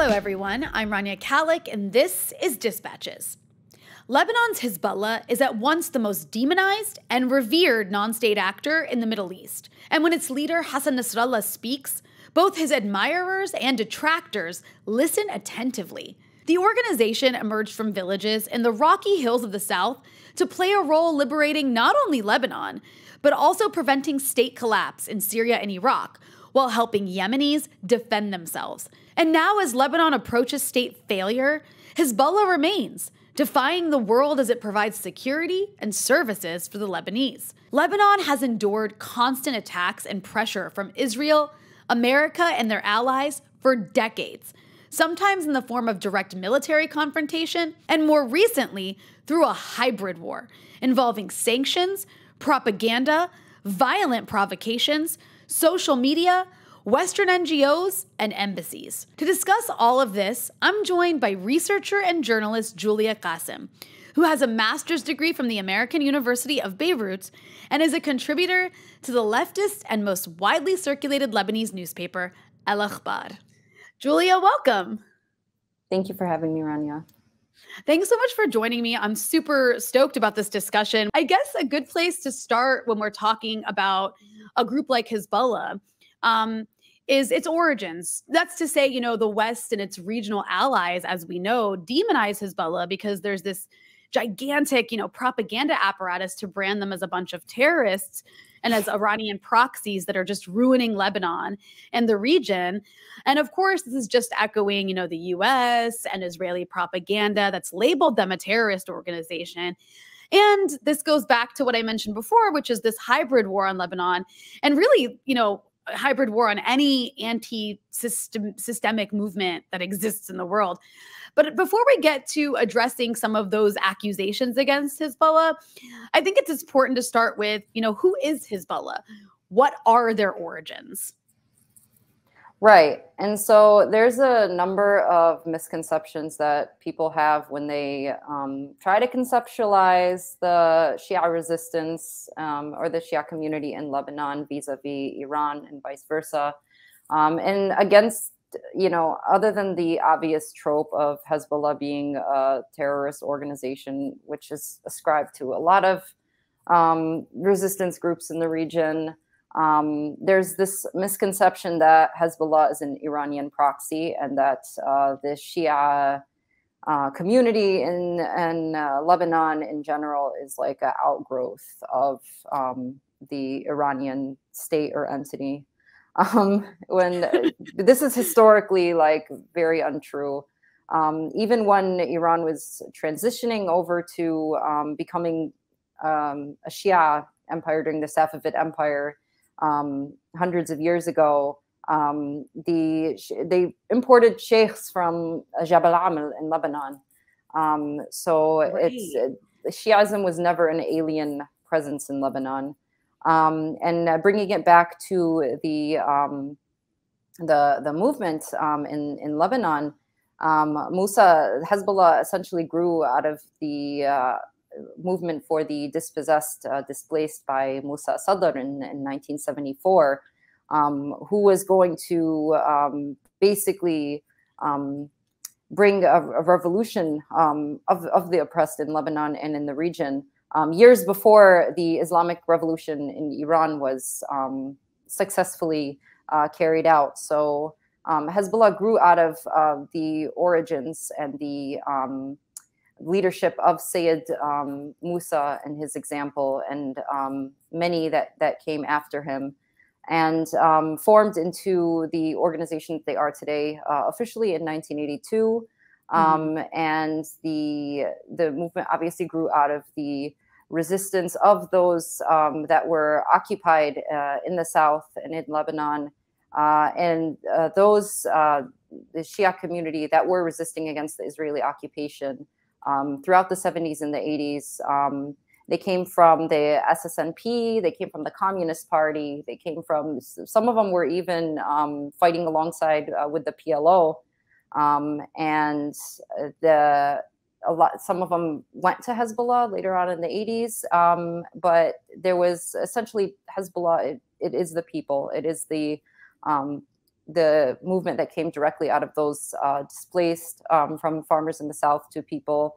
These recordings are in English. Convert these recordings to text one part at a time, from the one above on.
Hello, everyone. I'm Rania Khalek, and this is Dispatches. Lebanon's Hezbollah is at once the most demonized and revered non-state actor in the Middle East. And when its leader, Hassan Nasrallah, speaks, both his admirers and detractors listen attentively. The organization emerged from villages in the rocky hills of the south to play a role liberating not only Lebanon, but also preventing state collapse in Syria and Iraq, while helping Yemenis defend themselves. And now, as Lebanon approaches state failure, Hezbollah remains, defying the world as it provides security and services for the Lebanese. Lebanon has endured constant attacks and pressure from Israel, America, and their allies for decades, sometimes in the form of direct military confrontation, and more recently, through a hybrid war involving sanctions, propaganda, violent provocations, social media, Western NGOs, and embassies. To discuss all of this, I'm joined by researcher and journalist Julia Kassem, who has a master's degree from the American University of Beirut and is a contributor to the leftist and most widely circulated Lebanese newspaper, Akhbar. Julia, welcome. Thank you for having me, Rania. Thanks so much for joining me. I'm super stoked about this discussion. I guess a good place to start when we're talking about a group like Hezbollah is its origins. That's to say, the West and its regional allies, as we know, demonize Hezbollah because there's this gigantic, propaganda apparatus to brand them as a bunch of terrorists and as Iranian proxies that are just ruining Lebanon and the region. And of course, this is just echoing, the US and Israeli propaganda that's labeled them a terrorist organization. And this goes back to what I mentioned before, which is this hybrid war on Lebanon and really, a hybrid war on any anti-systemic movement that exists in the world. But before we get to addressing some of those accusations against Hezbollah, I think it's important to start with, who is Hezbollah? What are their origins? Right. And so there's a number of misconceptions that people have when they try to conceptualize the Shia resistance or the Shia community in Lebanon vis-a-vis Iran and vice versa. And against, other than the obvious trope of Hezbollah being a terrorist organization, which is ascribed to a lot of resistance groups in the region, there's this misconception that Hezbollah is an Iranian proxy and that the Shia community in Lebanon in general is like an outgrowth of the Iranian state or entity. When this is historically very untrue. Even when Iran was transitioning over to becoming a Shia empire during the Safavid Empire, hundreds of years ago, they imported sheikhs from Jabal Amal in Lebanon. Right. Shiism was never an alien presence in Lebanon. And bringing it back to the movement in Lebanon, Hezbollah essentially grew out of the movement for the dispossessed, displaced by Musa Sadr in 1974, who was going to basically bring a revolution of the oppressed in Lebanon and in the region. Years before the Islamic Revolution in Iran was successfully carried out. So Hezbollah grew out of the origins and the leadership of Sayyid Musa and his example, and many that came after him, and formed into the organization that they are today, officially in 1982. And the movement obviously grew out of the resistance of those that were occupied in the south and in Lebanon, and those the Shia community that were resisting against the Israeli occupation throughout the 70s and the 80s. They came from the SSNP, they came from the Communist Party, they came from, some of them were even fighting alongside with the PLO. And some of them went to Hezbollah later on in the 80s, but there was essentially Hezbollah, it is the people, it is the the movement that came directly out of those displaced from farmers in the south to people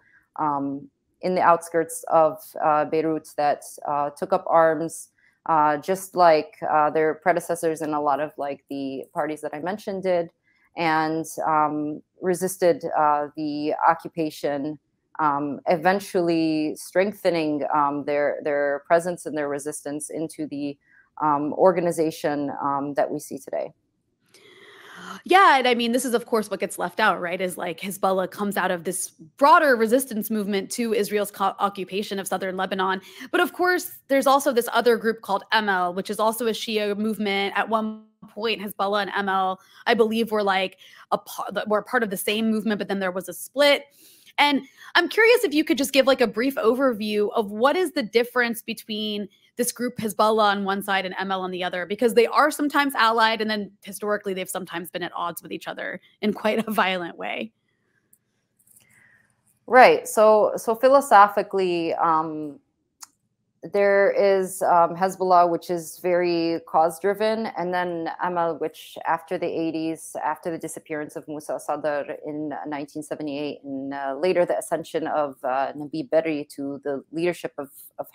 in the outskirts of Beirut that took up arms, just like their predecessors and a lot of like the parties that I mentioned did, and resisted the occupation, eventually strengthening their presence and their resistance into the organization that we see today. Yeah, and I mean, this is of course what gets left out, right? Is like Hezbollah comes out of this broader resistance movement to Israel's occupation of southern Lebanon. But of course, there's also this other group called Amal, which is also a Shia movement. At one point, Hezbollah and Amal, I believe, were like were part of the same movement, but then there was a split. And I'm curious if you could just give like a brief overview of what is the difference between this group Hezbollah on one side and Amal on the other, because they are sometimes allied, and then historically they've sometimes been at odds with each other in quite a violent way. Right. So philosophically, there is Hezbollah, which is very cause-driven, and then Amal, which after the 80s, after the disappearance of Musa Sadr in 1978, and later the ascension of Nabi Berri to the leadership of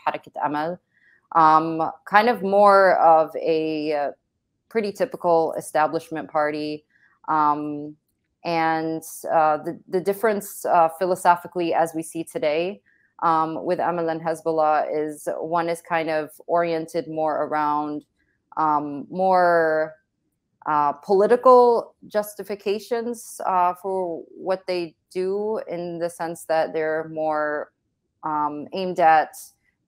Harakat Amal, kind of more of a pretty typical establishment party. And the difference philosophically as we see today with Amal and Hezbollah is one is kind of oriented more around more political justifications for what they do, in the sense that they're more aimed at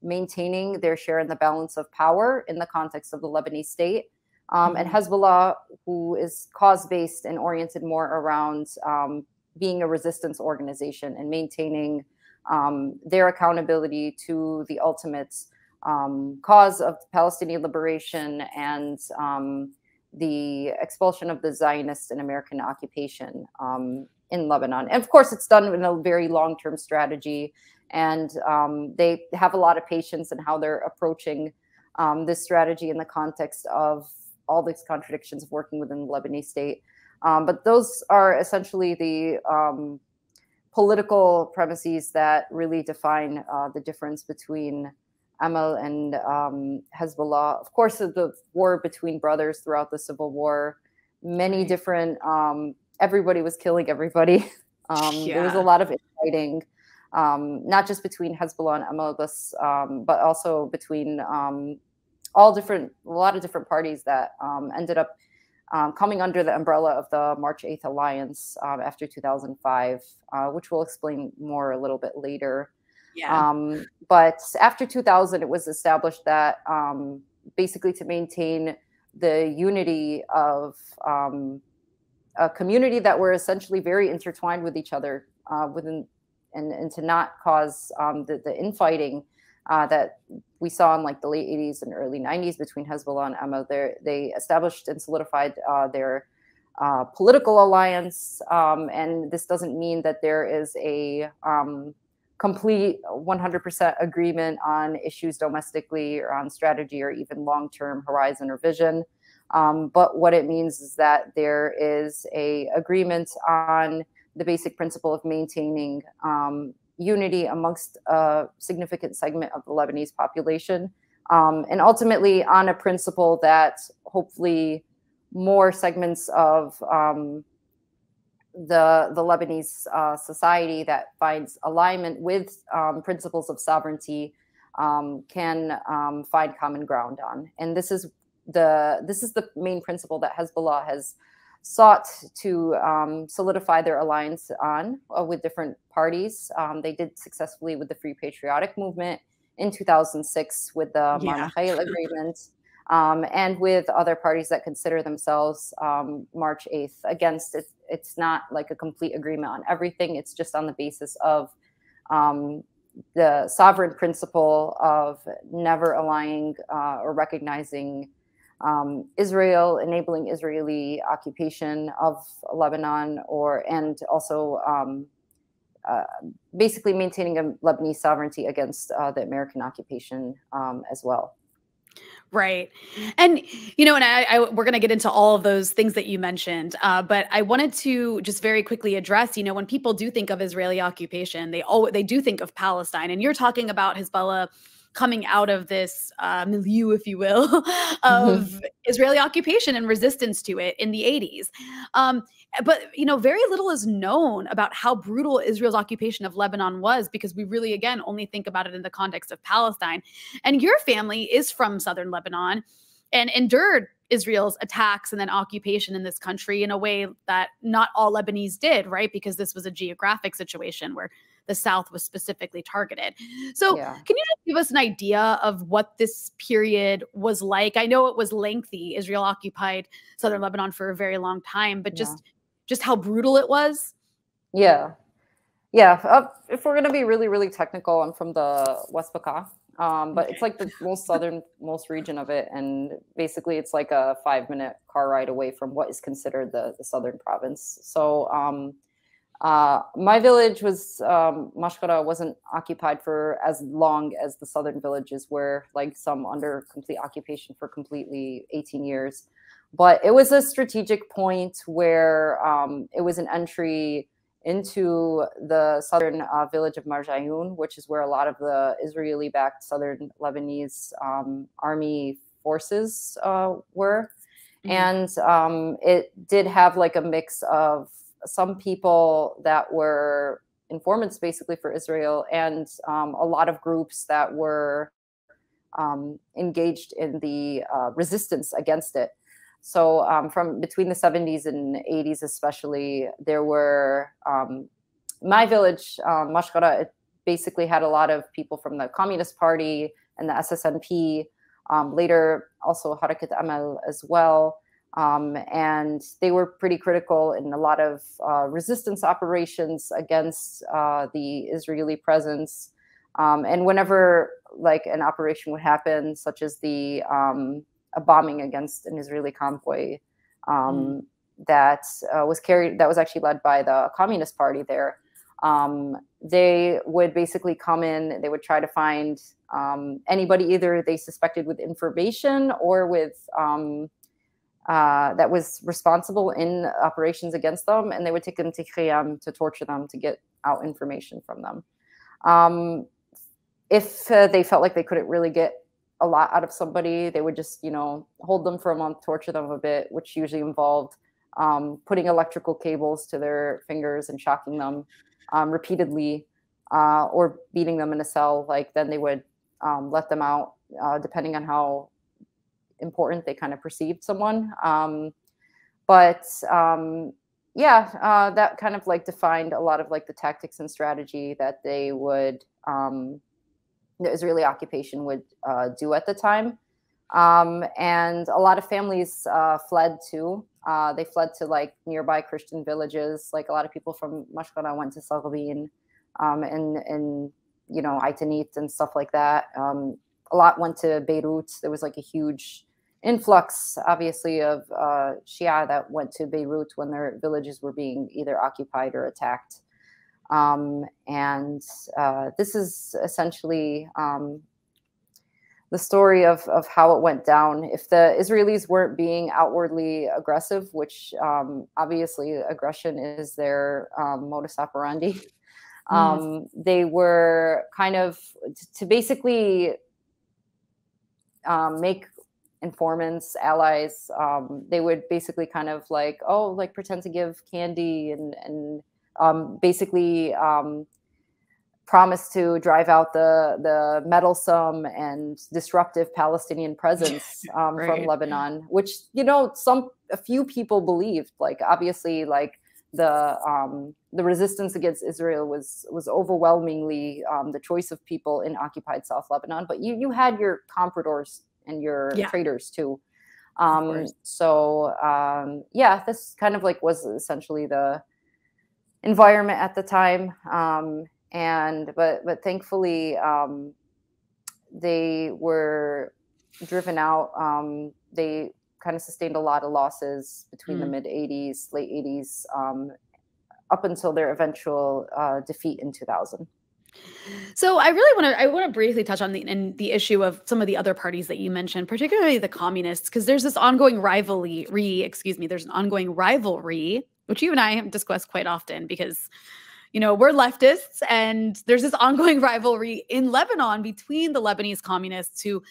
maintaining their share in the balance of power in the context of the Lebanese state. And Hezbollah, who is cause-based and oriented more around being a resistance organization and maintaining their accountability to the ultimate cause of Palestinian liberation and the expulsion of the Zionist and American occupation in Lebanon. And of course, it's done in a very long-term strategy, and they have a lot of patience in how they're approaching this strategy in the context of all these contradictions of working within the Lebanese state. But those are essentially the political premises that really define the difference between Amal and Hezbollah. Of course, the war between brothers throughout the civil war, many different, everybody was killing everybody. There was a lot of infighting, not just between Hezbollah and Amal, but also between a lot of different parties that ended up coming under the umbrella of the March 8th Alliance after 2005, which we'll explain more a little bit later. Yeah. But after 2000, it was established that basically to maintain the unity of a community that were essentially very intertwined with each other within, and to not cause the infighting that we saw in like the late 80s and early 90s between Hezbollah and Amal. They established and solidified their political alliance. And this doesn't mean that there is a complete 100% agreement on issues domestically or on strategy or even long-term horizon or vision. But what it means is that there is a agreement on the basic principle of maintaining unity amongst a significant segment of the Lebanese population, and ultimately on a principle that hopefully more segments of the Lebanese society that finds alignment with principles of sovereignty can find common ground on. And this is the main principle that Hezbollah has sought to solidify their alliance on with different parties. They did successfully with the Free Patriotic Movement in 2006 with the Marnakhayl Agreement, and with other parties that consider themselves March 8th against it. It's not like a complete agreement on everything. It's just on the basis of the sovereign principle of never allying or recognizing Israel, enabling Israeli occupation of Lebanon, and also basically maintaining a Lebanese sovereignty against the American occupation as well. Right. And, and we're going to get into all of those things that you mentioned. But I wanted to just very quickly address, when people do think of Israeli occupation, they do think of Palestine. And you're talking about Hezbollah coming out of this milieu, if you will, of Israeli occupation and resistance to it in the 80s. But, very little is known about how brutal Israel's occupation of Lebanon was, because we really, again, only think about it in the context of Palestine. And your family is from southern Lebanon and endured Israel's attacks and then occupation in this country in a way that not all Lebanese did, right? Because this was a geographic situation where the South was specifically targeted. So can you just give us an idea of what this period was like? I know it was lengthy. Israel occupied southern Lebanon for a very long time, but just how brutal it was? Yeah. If we're going to be really, really technical, I'm from the West Bekaa. But it's like the most southernmost region of it. And basically it's like a 5-minute car ride away from what is considered the southern province. So my village was, Mashkara wasn't occupied for as long as the southern villages were, like some under complete occupation for completely 18 years. But it was a strategic point where it was an entry into the southern village of Marjayoun, which is where a lot of the Israeli-backed southern Lebanese army forces were. And it did have like a mix of some people that were informants basically for Israel, and a lot of groups that were engaged in the resistance against it. So from between the 70s and 80s especially, there were, my village, Mashkara, it basically had a lot of people from the Communist Party and the SSNP, later also Harakat Amal as well. And they were pretty critical in a lot of resistance operations against the Israeli presence. And whenever like an operation would happen, such as a bombing against an Israeli convoy that was actually led by the Communist Party there. They would basically come in, they would try to find anybody either they suspected with information or with that was responsible in operations against them, and they would take them to Khiyam to torture them to get out information from them. If they felt like they couldn't really get a lot out of somebody, they would just, hold them for a month, torture them a bit, which usually involved putting electrical cables to their fingers and shocking them repeatedly, or beating them in a cell. Like then they would let them out, depending on how important they kind of perceived someone. That kind of like defined a lot of like the tactics and strategy that they would the Israeli occupation would do at the time. And a lot of families fled too. They fled to like nearby Christian villages. Like a lot of people from Mashkara went to Saghbin and Aitanit and stuff like that. A lot went to Beirut. There was like a huge influx, obviously, of Shia that went to Beirut when their villages were being either occupied or attacked. This is essentially the story of how it went down. If the Israelis weren't being outwardly aggressive, which obviously aggression is their modus operandi, they were kind of to basically make informants, allies. They would basically kind of like, pretend to give candy and basically promised to drive out the meddlesome and disruptive Palestinian presence from Lebanon, which a few people believed. Like obviously, like the resistance against Israel was overwhelmingly the choice of people in occupied South Lebanon, but you had your compradors and your traders too. This kind of like was essentially the environment at the time. But thankfully, they were driven out. They kind of sustained a lot of losses between the mid 80s, late 80s, up until their eventual defeat in 2000. So I want to briefly touch on the issue of some of the other parties that you mentioned, particularly the communists, because there's this ongoing there's an ongoing rivalry, which you and I have discussed quite often because we're leftists, and there's this ongoing rivalry in Lebanon between the Lebanese communists who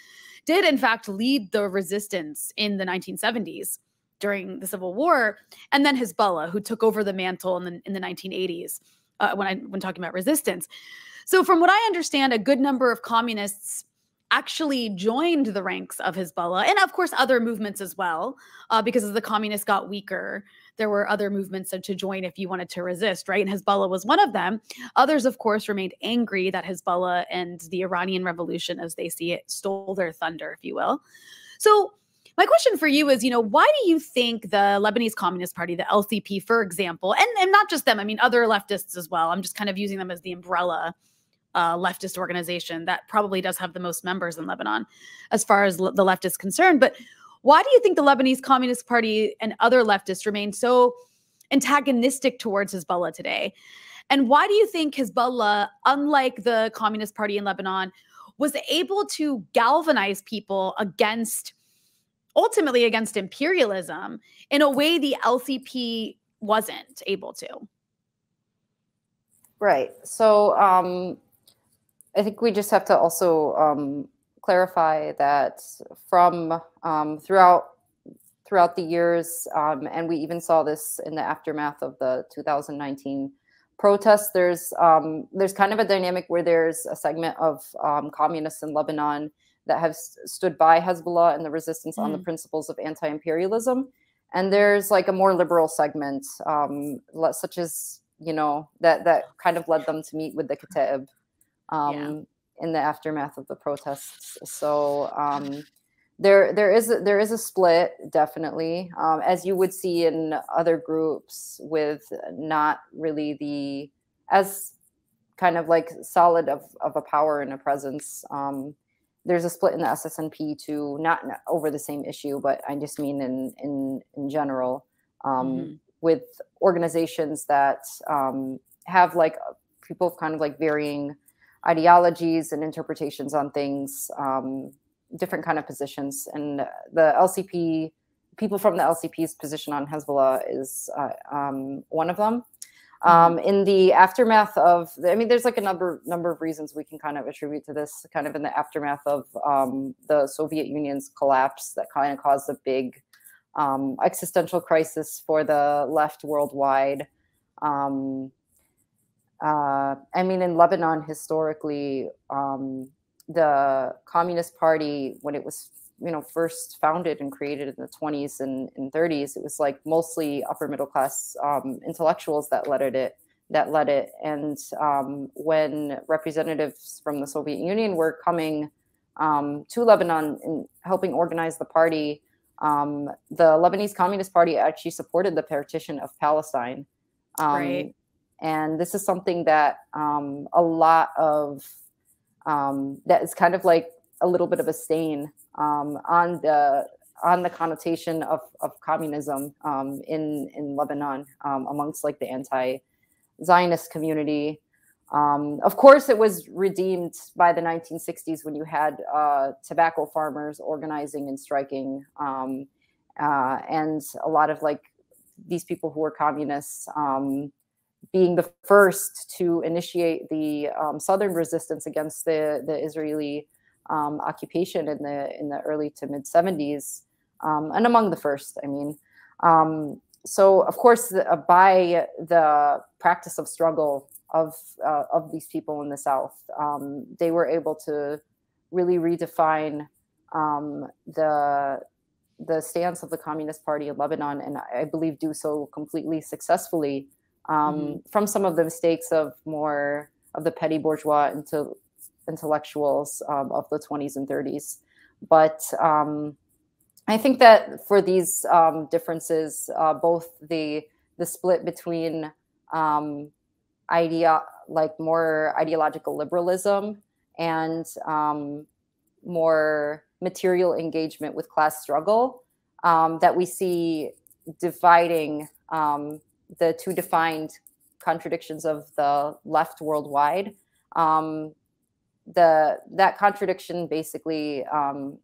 did in fact lead the resistance in the 1970s during the Civil War, and then Hezbollah, who took over the mantle in the 1980s when talking about resistance. So from what I understand, a good number of communists actually joined the ranks of Hezbollah, and of course other movements as well, because as the communists got weaker, there were other movements to join if you wanted to resist, right? And Hezbollah was one of them. Others, of course, remained angry that Hezbollah and the Iranian Revolution, as they see it, stole their thunder, if you will. So my question for you is, why do you think the Lebanese Communist Party, the LCP, for example, and not just them, I mean, other leftists as well, I'm just kind of using them as the umbrella leftist organization that probably does have the most members in Lebanon as far as the left is concerned. But why do you think the Lebanese Communist Party and other leftists remain so antagonistic towards Hezbollah today? And why do you think Hezbollah, unlike the Communist Party in Lebanon, was able to galvanize people ultimately against imperialism in a way the LCP wasn't able to? Right. So I think we just have to also clarify that from throughout the years, and we even saw this in the aftermath of the 2019 protests, there's kind of a dynamic where there's a segment of communists in Lebanon that have stood by Hezbollah and the resistance on the principles of anti-imperialism. And there's like a more liberal segment, such as, that kind of led them to meet with the Kataib in the aftermath of the protests. So there is a split, definitely, as you would see in other groups with not really as kind of like solid of a power and a presence. There's a split in the SSNP too, not over the same issue, but I just mean in general, with organizations that have like people kind of like varying ideologies and interpretations on things, different kind of positions. And the LCP, people from the LCP's position on Hezbollah is one of them. In the aftermath of, there's like a number of reasons we can kind of attribute to this, kind of in the aftermath of the Soviet Union's collapse that kind of caused a big existential crisis for the left worldwide. In Lebanon, historically, the Communist Party, when it was, first founded and created in the 20s and 30s, it was like mostly upper middle class intellectuals that led it. And when representatives from the Soviet Union were coming to Lebanon and helping organize the party, the Lebanese Communist Party actually supported the partition of Palestine. Right. And this is something that a lot of that is kind of like a little bit of a stain on the connotation of communism in Lebanon amongst like the anti-Zionist community. Of course, it was redeemed by the 1960s when you had tobacco farmers organizing and striking, and a lot of like these people who were communists being the first to initiate the southern resistance against the Israeli occupation in the early to mid 70s, and among the first. So of course, by the practice of struggle of these people in the South, they were able to really redefine the stance of the Communist Party in Lebanon, and I believe do so completely successfully. From some of the mistakes of the petty bourgeois intellectuals of the 20s and 30s. But I think that for these differences, both the split between more ideological liberalism and more material engagement with class struggle, that we see dividing the two defined contradictions of the left worldwide, That contradiction basically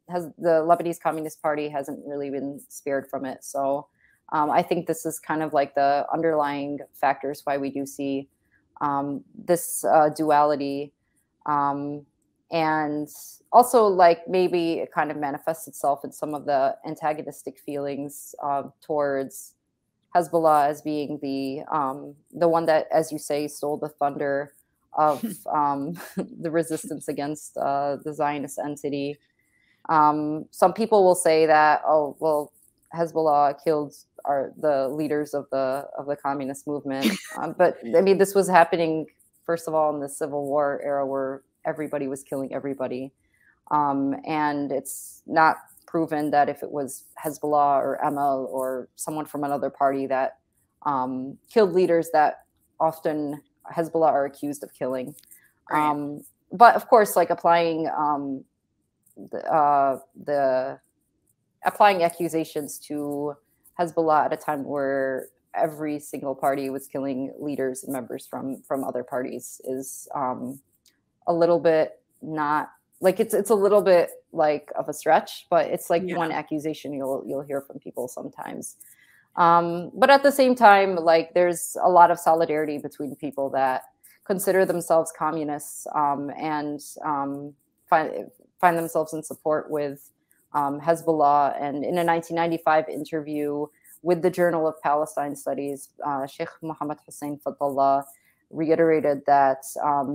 has the Lebanese Communist Party hasn't really been spared from it. So I think this is kind of like the underlying factors why we do see this duality. And also, like, maybe it kind of manifests itself in some of the antagonistic feelings towards Hezbollah as being the one that, as you say, stole the thunder of the resistance against the Zionist entity. Some people will say that, oh, well, Hezbollah killed the leaders of the communist movement, but I mean, this was happening first of all in the Civil War era, where everybody was killing everybody, and it's not proven that if it was Hezbollah or Amal or someone from another party that killed leaders that often Hezbollah are accused of killing. Right. But of course, like applying applying accusations to Hezbollah at a time where every single party was killing leaders and members from other parties is a little bit not like it's a little bit like of a stretch, but it's like one accusation you'll hear from people sometimes. But at the same time, like there's a lot of solidarity between people that consider themselves communists and find themselves in support with Hezbollah. And in a 1995 interview with the Journal of Palestine Studies, Sheikh Mohammed Hussein Fadlallah reiterated that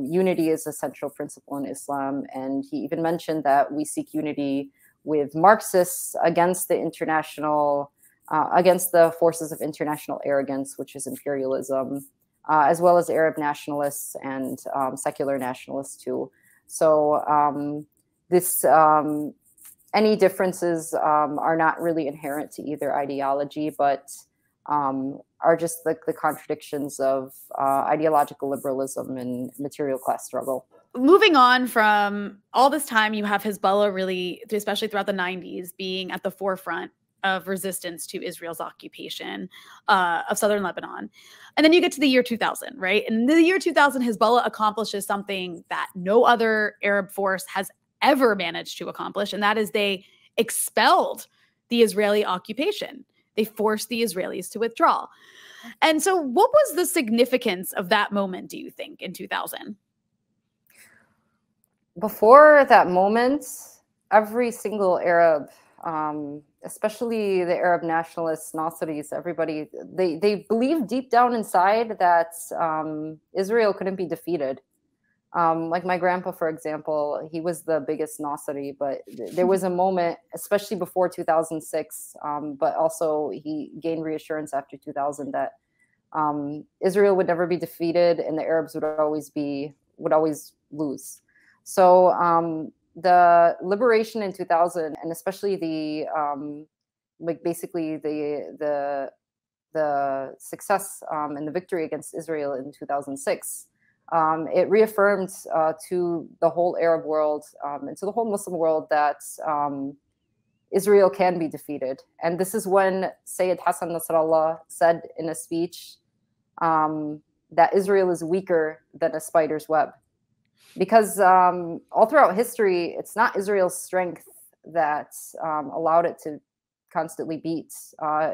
unity is a central principle in Islam. And he even mentioned that we seek unity with Marxists against the against the forces of international arrogance, which is imperialism, as well as Arab nationalists and secular nationalists too. So any differences are not really inherent to either ideology, but are just the contradictions of ideological liberalism and material class struggle. Moving on from all this time, you have Hezbollah really, especially throughout the 90s, being at the forefront of resistance to Israel's occupation of southern Lebanon. And then you get to the year 2000, right? And in the year 2000, Hezbollah accomplishes something that no other Arab force has ever managed to accomplish, and that is they expelled the Israeli occupation. They forced the Israelis to withdraw. And so what was the significance of that moment, do you think, in 2000? Before that moment, every single Arab, especially the Arab nationalists, Nasseris, everybody, they believed deep down inside that Israel couldn't be defeated. Like my grandpa, for example, he was the biggest Nasseri, but there was a moment, especially before 2006, but also he gained reassurance after 2000 that Israel would never be defeated and the Arabs would always lose. So the liberation in 2000, and especially the success and the victory against Israel in 2006. It reaffirmed to the whole Arab world and to the whole Muslim world that Israel can be defeated. And this is when Sayyid Hassan Nasrallah said in a speech that Israel is weaker than a spider's web. Because all throughout history, it's not Israel's strength that allowed it to constantly beat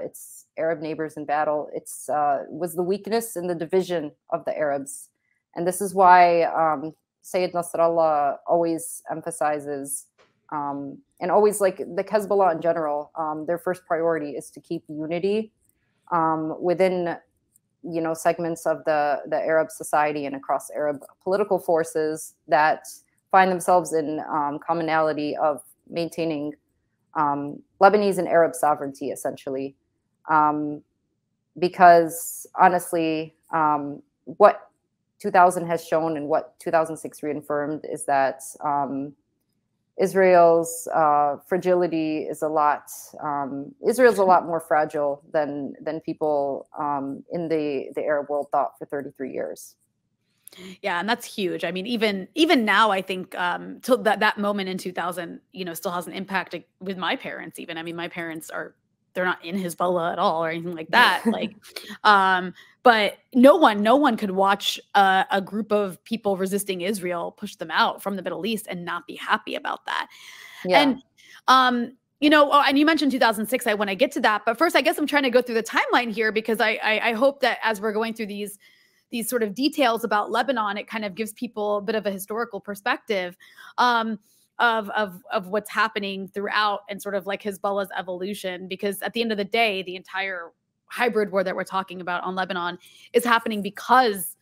its Arab neighbors in battle. It was the weakness and the division of the Arabs. And this is why Sayyid Nasrallah always emphasizes, and always like the Hezbollah in general, their first priority is to keep unity within, segments of the Arab society and across Arab political forces that find themselves in commonality of maintaining Lebanese and Arab sovereignty, essentially. Because honestly, what 2000 has shown and what 2006 reaffirmed is that Israel's fragility is Israel's a lot more fragile than people in the Arab world thought for 33 years. Yeah, and that's huge. I mean, even now, I think till that moment in 2000, still has an impact with my parents. Even, I mean, my parents are they're not in Hezbollah at all or anything like that. Like, but no one could watch a group of people resisting Israel push them out from the Middle East and not be happy about that. Yeah. And you know, and you mentioned 2006. I want to get to that, but first, I guess I'm trying to go through the timeline here because I hope that as we're going through these sort of details about Lebanon, it kind of gives people a bit of a historical perspective of what's happening throughout and sort of like Hezbollah's evolution. Because at the end of the day, the entire hybrid war that we're talking about on Lebanon is happening because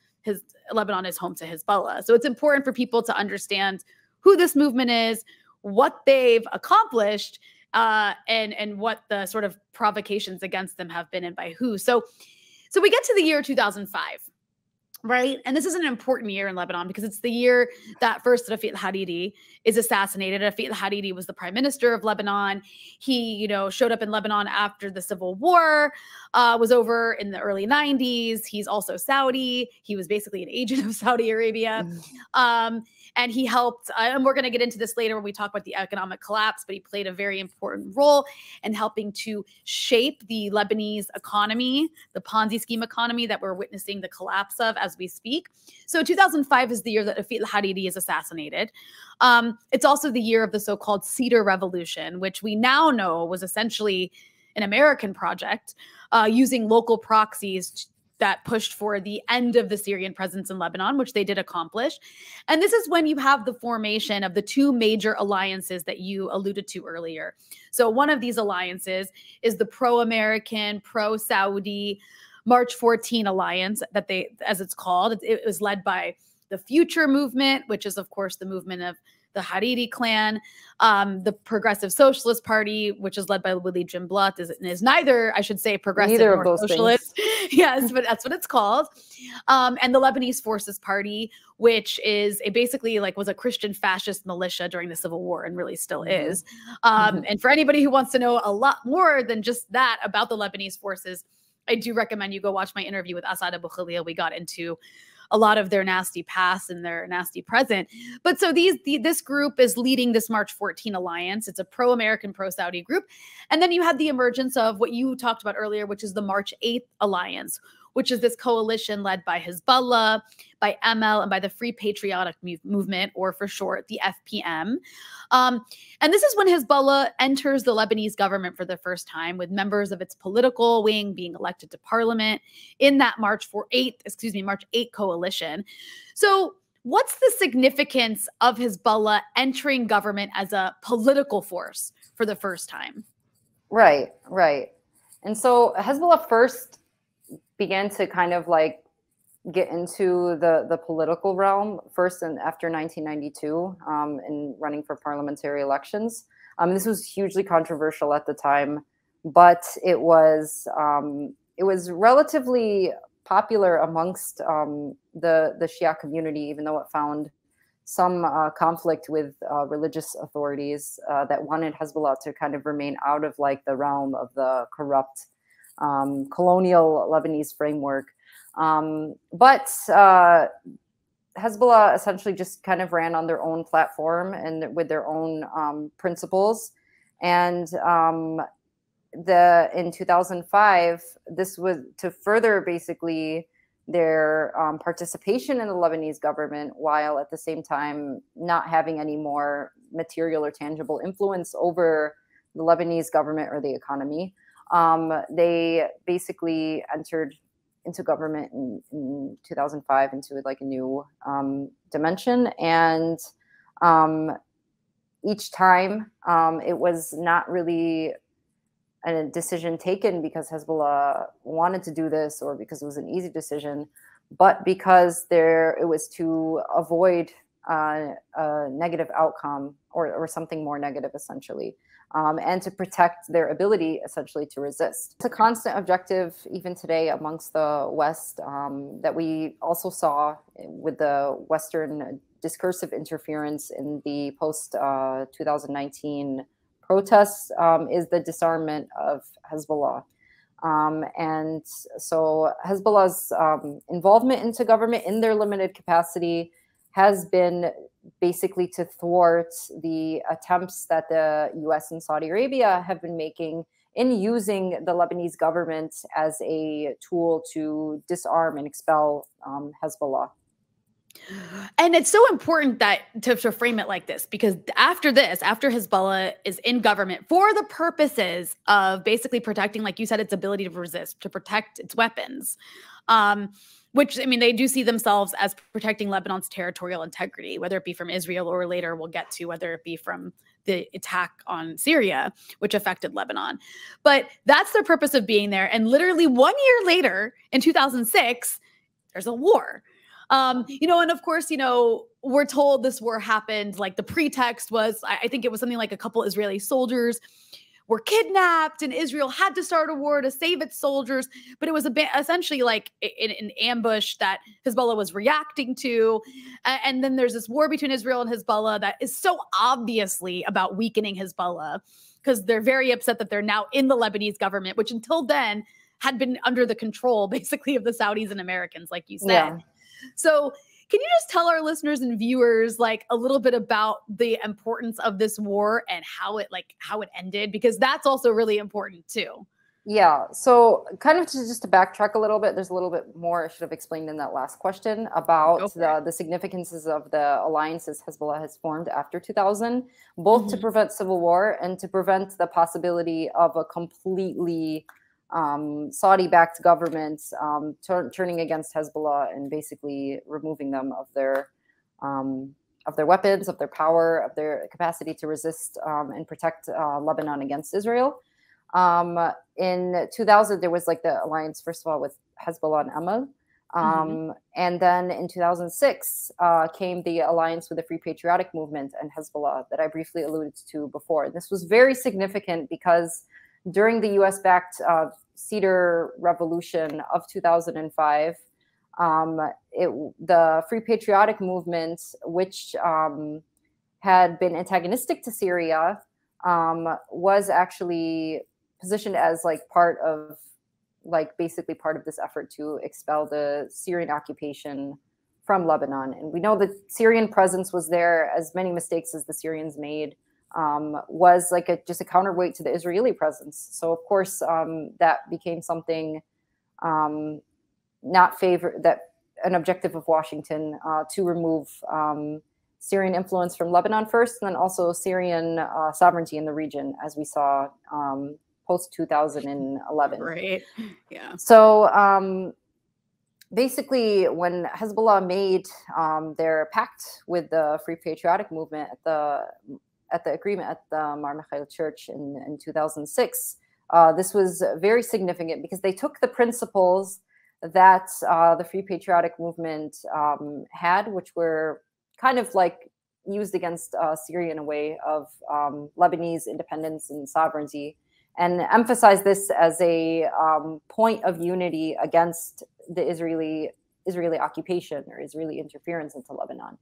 Lebanon is home to Hezbollah. So it's important for people to understand who this movement is, what they've accomplished, and what the sort of provocations against them have been and by who. So we get to the year 2005. Right. And this is an important year in Lebanon because it's the year that first Rafiq al-Hariri is assassinated. Rafiq al-Hariri was the prime minister of Lebanon. He, you know, showed up in Lebanon after the civil war was over in the early 90s. He's also Saudi. He was basically an agent of Saudi Arabia. And he helped, and we're going to get into this later when we talk about the economic collapse, but he played a very important role in helping to shape the Lebanese economy, the Ponzi scheme economy that we're witnessing the collapse of as we speak. So 2005 is the year that Rafiq al-Hariri is assassinated. It's also the year of the so-called Cedar Revolution, which we now know was essentially an American project using local proxies that pushed for the end of the Syrian presence in Lebanon, which they did accomplish. And this is when you have the formation of the two major alliances that you alluded to earlier. So one of these alliances is the pro-American, pro-Saudi March 14 alliance that they, as it's called. It was led by the Future Movement, which is, of course, the movement of the Hariri clan, the Progressive Socialist Party, which is led by Willy Jumblat, is neither, I should say, progressive Neither nor of those socialist. things. Yes, but that's what it's called. And the Lebanese Forces Party, which is basically was a Christian fascist militia during the Civil War and really still is. And for anybody who wants to know a lot more than just that about the Lebanese forces, I do recommend you go watch my interview with Asad Abu Khalil. We got into a lot of their nasty past and their nasty present. But so this group is leading this March 14 alliance. It's a pro-American, pro-Saudi group. And then you had the emergence of what you talked about earlier, which is the March 8th alliance, which is this coalition led by Hezbollah, by Amal, and by the Free Patriotic Movement, or for short, the FPM. And this is when Hezbollah enters the Lebanese government for the first time, with members of its political wing being elected to parliament in that March 8 coalition. So what's the significance of Hezbollah entering government as a political force for the first time? Right. And so Hezbollah first began to kind of get into the political realm first and after 1992 in running for parliamentary elections. This was hugely controversial at the time, but it was relatively popular amongst the Shia community, even though it found some conflict with religious authorities that wanted Hezbollah to kind of remain out of the realm of the corrupt colonial Lebanese framework. But Hezbollah essentially just kind of ran on their own platform and with their own principles. And in 2005, this was to further basically their participation in the Lebanese government, while at the same time not having any more material or tangible influence over the Lebanese government or the economy. They basically entered into government in 2005 into a new dimension. And each time it was not really a decision taken because Hezbollah wanted to do this or because it was an easy decision, but because it was to avoid a negative outcome or something more negative, essentially. And to protect their ability, essentially, to resist. It's a constant objective, even today, amongst the West, that we also saw with the Western discursive interference in the post-2019 protests, is the disarmament of Hezbollah. And so Hezbollah's involvement into government in their limited capacity has been basically to thwart the attempts that the US and Saudi Arabia have been making in using the Lebanese government as a tool to disarm and expel Hezbollah. And it's so important that to frame it like this, because after this, after Hezbollah is in government for the purposes of basically protecting, like you said, its ability to resist, to protect its weapons, which, I mean, they do see themselves as protecting Lebanon's territorial integrity, whether it be from Israel or later we'll get to whether it be from the attack on Syria, which affected Lebanon. But that's their purpose of being there. And literally 1 year later, in 2006, there's a war. And of course, we're told this war happened, like the pretext was, I think it was something like a couple Israeli soldiers were kidnapped and Israel had to start a war to save its soldiers. But it was essentially like an ambush that Hezbollah was reacting to. And then there's this war between Israel and Hezbollah that is so obviously about weakening Hezbollah, because they're very upset that they're now in the Lebanese government, which until then had been under the control basically of the Saudis and Americans, like you said. Yeah. So can you just tell our listeners and viewers like a little bit about the importance of this war and how it ended? Because that's also really important too. Yeah. So kind of just to backtrack a little bit, there's a little bit more I should have explained in that last question about the significances of the alliances Hezbollah has formed after 2000, both to prevent civil war and to prevent the possibility of a completely Saudi-backed government turning against Hezbollah and basically removing them of their weapons, of their power, of their capacity to resist and protect Lebanon against Israel. In 2000, there was like the alliance, first of all, with Hezbollah and Amal. And then in 2006 came the alliance with the Free Patriotic Movement and Hezbollah that I briefly alluded to before. This was very significant because during the US-backed Cedar Revolution of 2005, the Free Patriotic Movement, which had been antagonistic to Syria, was actually positioned as basically part of this effort to expel the Syrian occupation from Lebanon. And we know the Syrian presence was there, as many mistakes as the Syrians made. Was like just a counterweight to the Israeli presence. So of course that became something not that an objective of Washington to remove Syrian influence from Lebanon first, and then also Syrian sovereignty in the region, as we saw post 2011. Right. Yeah. So basically, when Hezbollah made their pact with the Free Patriotic Movement at the agreement at the Mar Mikhael Church in 2006, this was very significant because they took the principles that the Free Patriotic Movement had, which were kind of like used against Syria in a way of Lebanese independence and sovereignty, and emphasized this as a point of unity against the Israeli occupation or Israeli interference into Lebanon.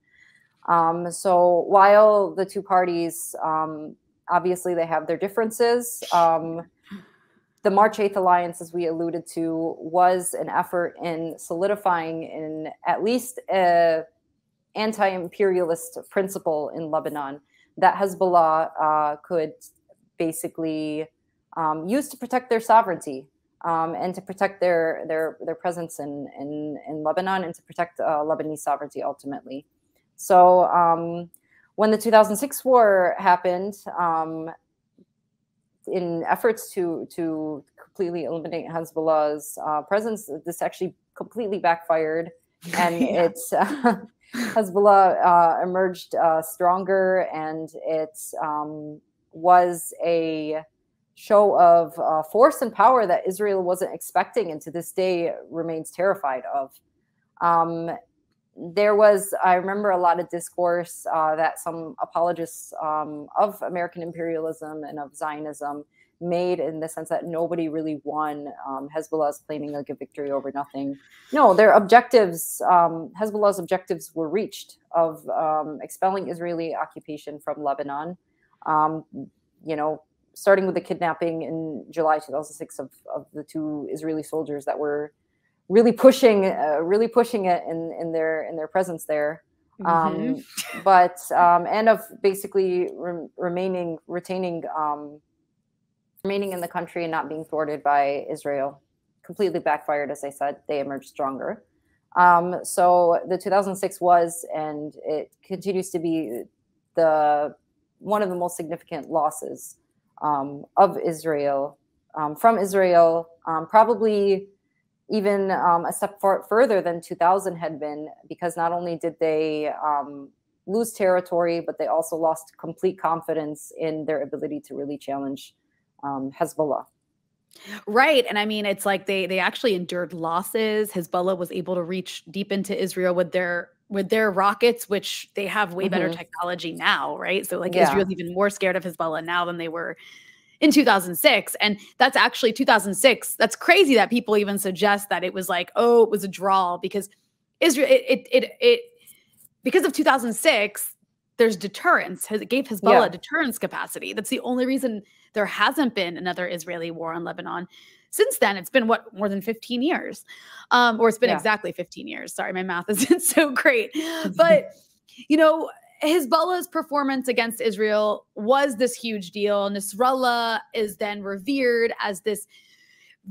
So while the two parties, obviously they have their differences, the March 8th Alliance, as we alluded to, was an effort in solidifying in at least an anti-imperialist principle in Lebanon that Hezbollah could basically use to protect their sovereignty and to protect their presence in Lebanon and to protect Lebanese sovereignty ultimately. So when the 2006 war happened, in efforts to completely eliminate Hezbollah's presence, this actually completely backfired, and it's Hezbollah emerged stronger, and it was a show of force and power that Israel wasn't expecting, and to this day remains terrified of. I remember a lot of discourse that some apologists of American imperialism and of Zionism made, in the sense that nobody really won. Hezbollah is claiming like a victory over nothing. No, their objectives, Hezbollah's objectives were reached of expelling Israeli occupation from Lebanon, starting with the kidnapping in July 2006 of the two Israeli soldiers that were really pushing it in their presence there, but and of basically retaining remaining in the country and not being thwarted by Israel. Completely backfired, as I said. They emerged stronger. So the 2006 was, and it continues to be, one of the most significant losses of Israel, from Israel, probably even a step further than 2000 had been, because not only did they lose territory, but they also lost complete confidence in their ability to really challenge Hezbollah. Right. And I mean, it's like they actually endured losses. Hezbollah was able to reach deep into Israel with their rockets, which they have way better technology now, right? So like Israel's even more scared of Hezbollah now than they were in 2006. And that's actually 2006. That's crazy that people even suggest that it was like, oh, it was a draw, because Israel, because of 2006, there's deterrence. It gave Hezbollah deterrence capacity. That's the only reason there hasn't been another Israeli war on Lebanon. Since then, it's been what, more than 15 years, or it's been exactly 15 years. Sorry, my math isn't so great, but you know, Hezbollah's performance against Israel was this huge deal. Nasrallah is then revered as this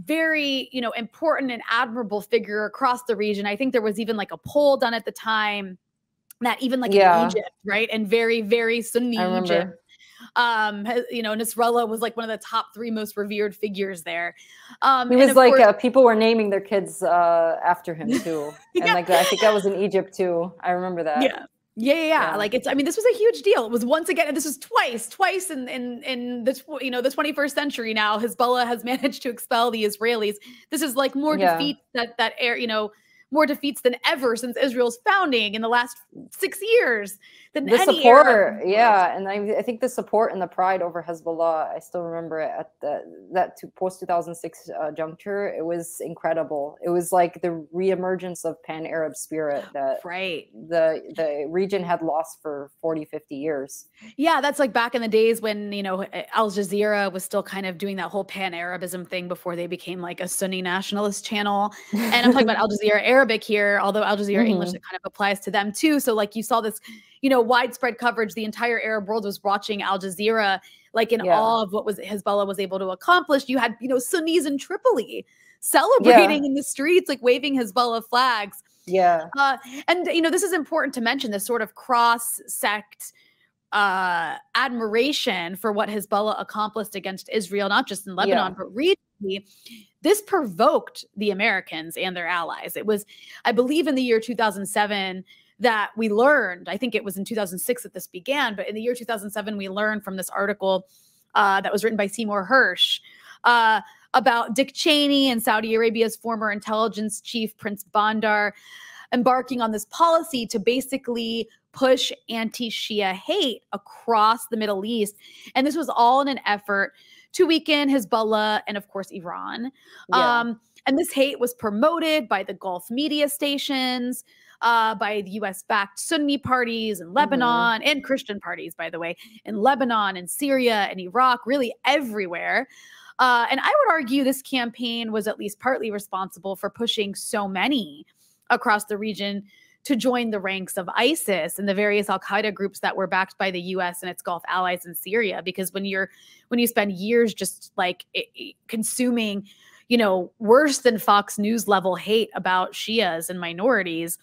very, you know, important and admirable figure across the region. I think there was even like a poll done at the time that even like in Egypt, right, and very, very Sunni Egypt, you know, Nasrallah was like one of the top 3 most revered figures there. He was like, people were naming their kids after him too, and like I think that was in Egypt too. I remember that. Yeah. Like it's, I mean, this was a huge deal. It was once again, and this was twice in this, you know, the 21st century now, Hezbollah has managed to expel the Israelis. This is like more defeats you know, more defeats than ever since Israel's founding in the last 6 years. Than the any support, era. and I think the support and the pride over Hezbollah, I still remember it at that post 2006 juncture. It was incredible. It was like the reemergence of pan-Arab spirit that the region had lost for 40, 50 years. Yeah, that's like back in the days when, you know, Al Jazeera was still kind of doing that whole pan-Arabism thing before they became like a Sunni nationalist channel. And I'm talking about Al Jazeera Arabic here, although Al Jazeera English, it kind of applies to them too. So like you saw this, you know, widespread coverage. The entire Arab world was watching Al Jazeera, like in awe of what Hezbollah was able to accomplish. You had, you know, Sunnis in Tripoli celebrating in the streets, like waving Hezbollah flags. And, you know, this is important to mention, this sort of cross-sect admiration for what Hezbollah accomplished against Israel, not just in Lebanon, but regionally. This provoked the Americans and their allies. It was, I believe, in the year 2007 that we learned, I think it was in 2006 that this began, but in the year 2007, we learned from this article that was written by Seymour Hersh about Dick Cheney and Saudi Arabia's former intelligence chief, Prince Bandar, embarking on this policy to basically push anti-Shia hate across the Middle East. And this was all in an effort to weaken Hezbollah and, of course, Iran. And this hate was promoted by the Gulf media stations, by the US-backed Sunni parties in Lebanon, and Christian parties, by the way, in Lebanon and Syria and Iraq, really everywhere. And I would argue this campaign was at least partly responsible for pushing so many across the region to join the ranks of ISIS and the various al-Qaeda groups that were backed by the US and its Gulf allies in Syria. Because when you spend years just like consuming, you know, worse than Fox News level hate about Shias and minorities,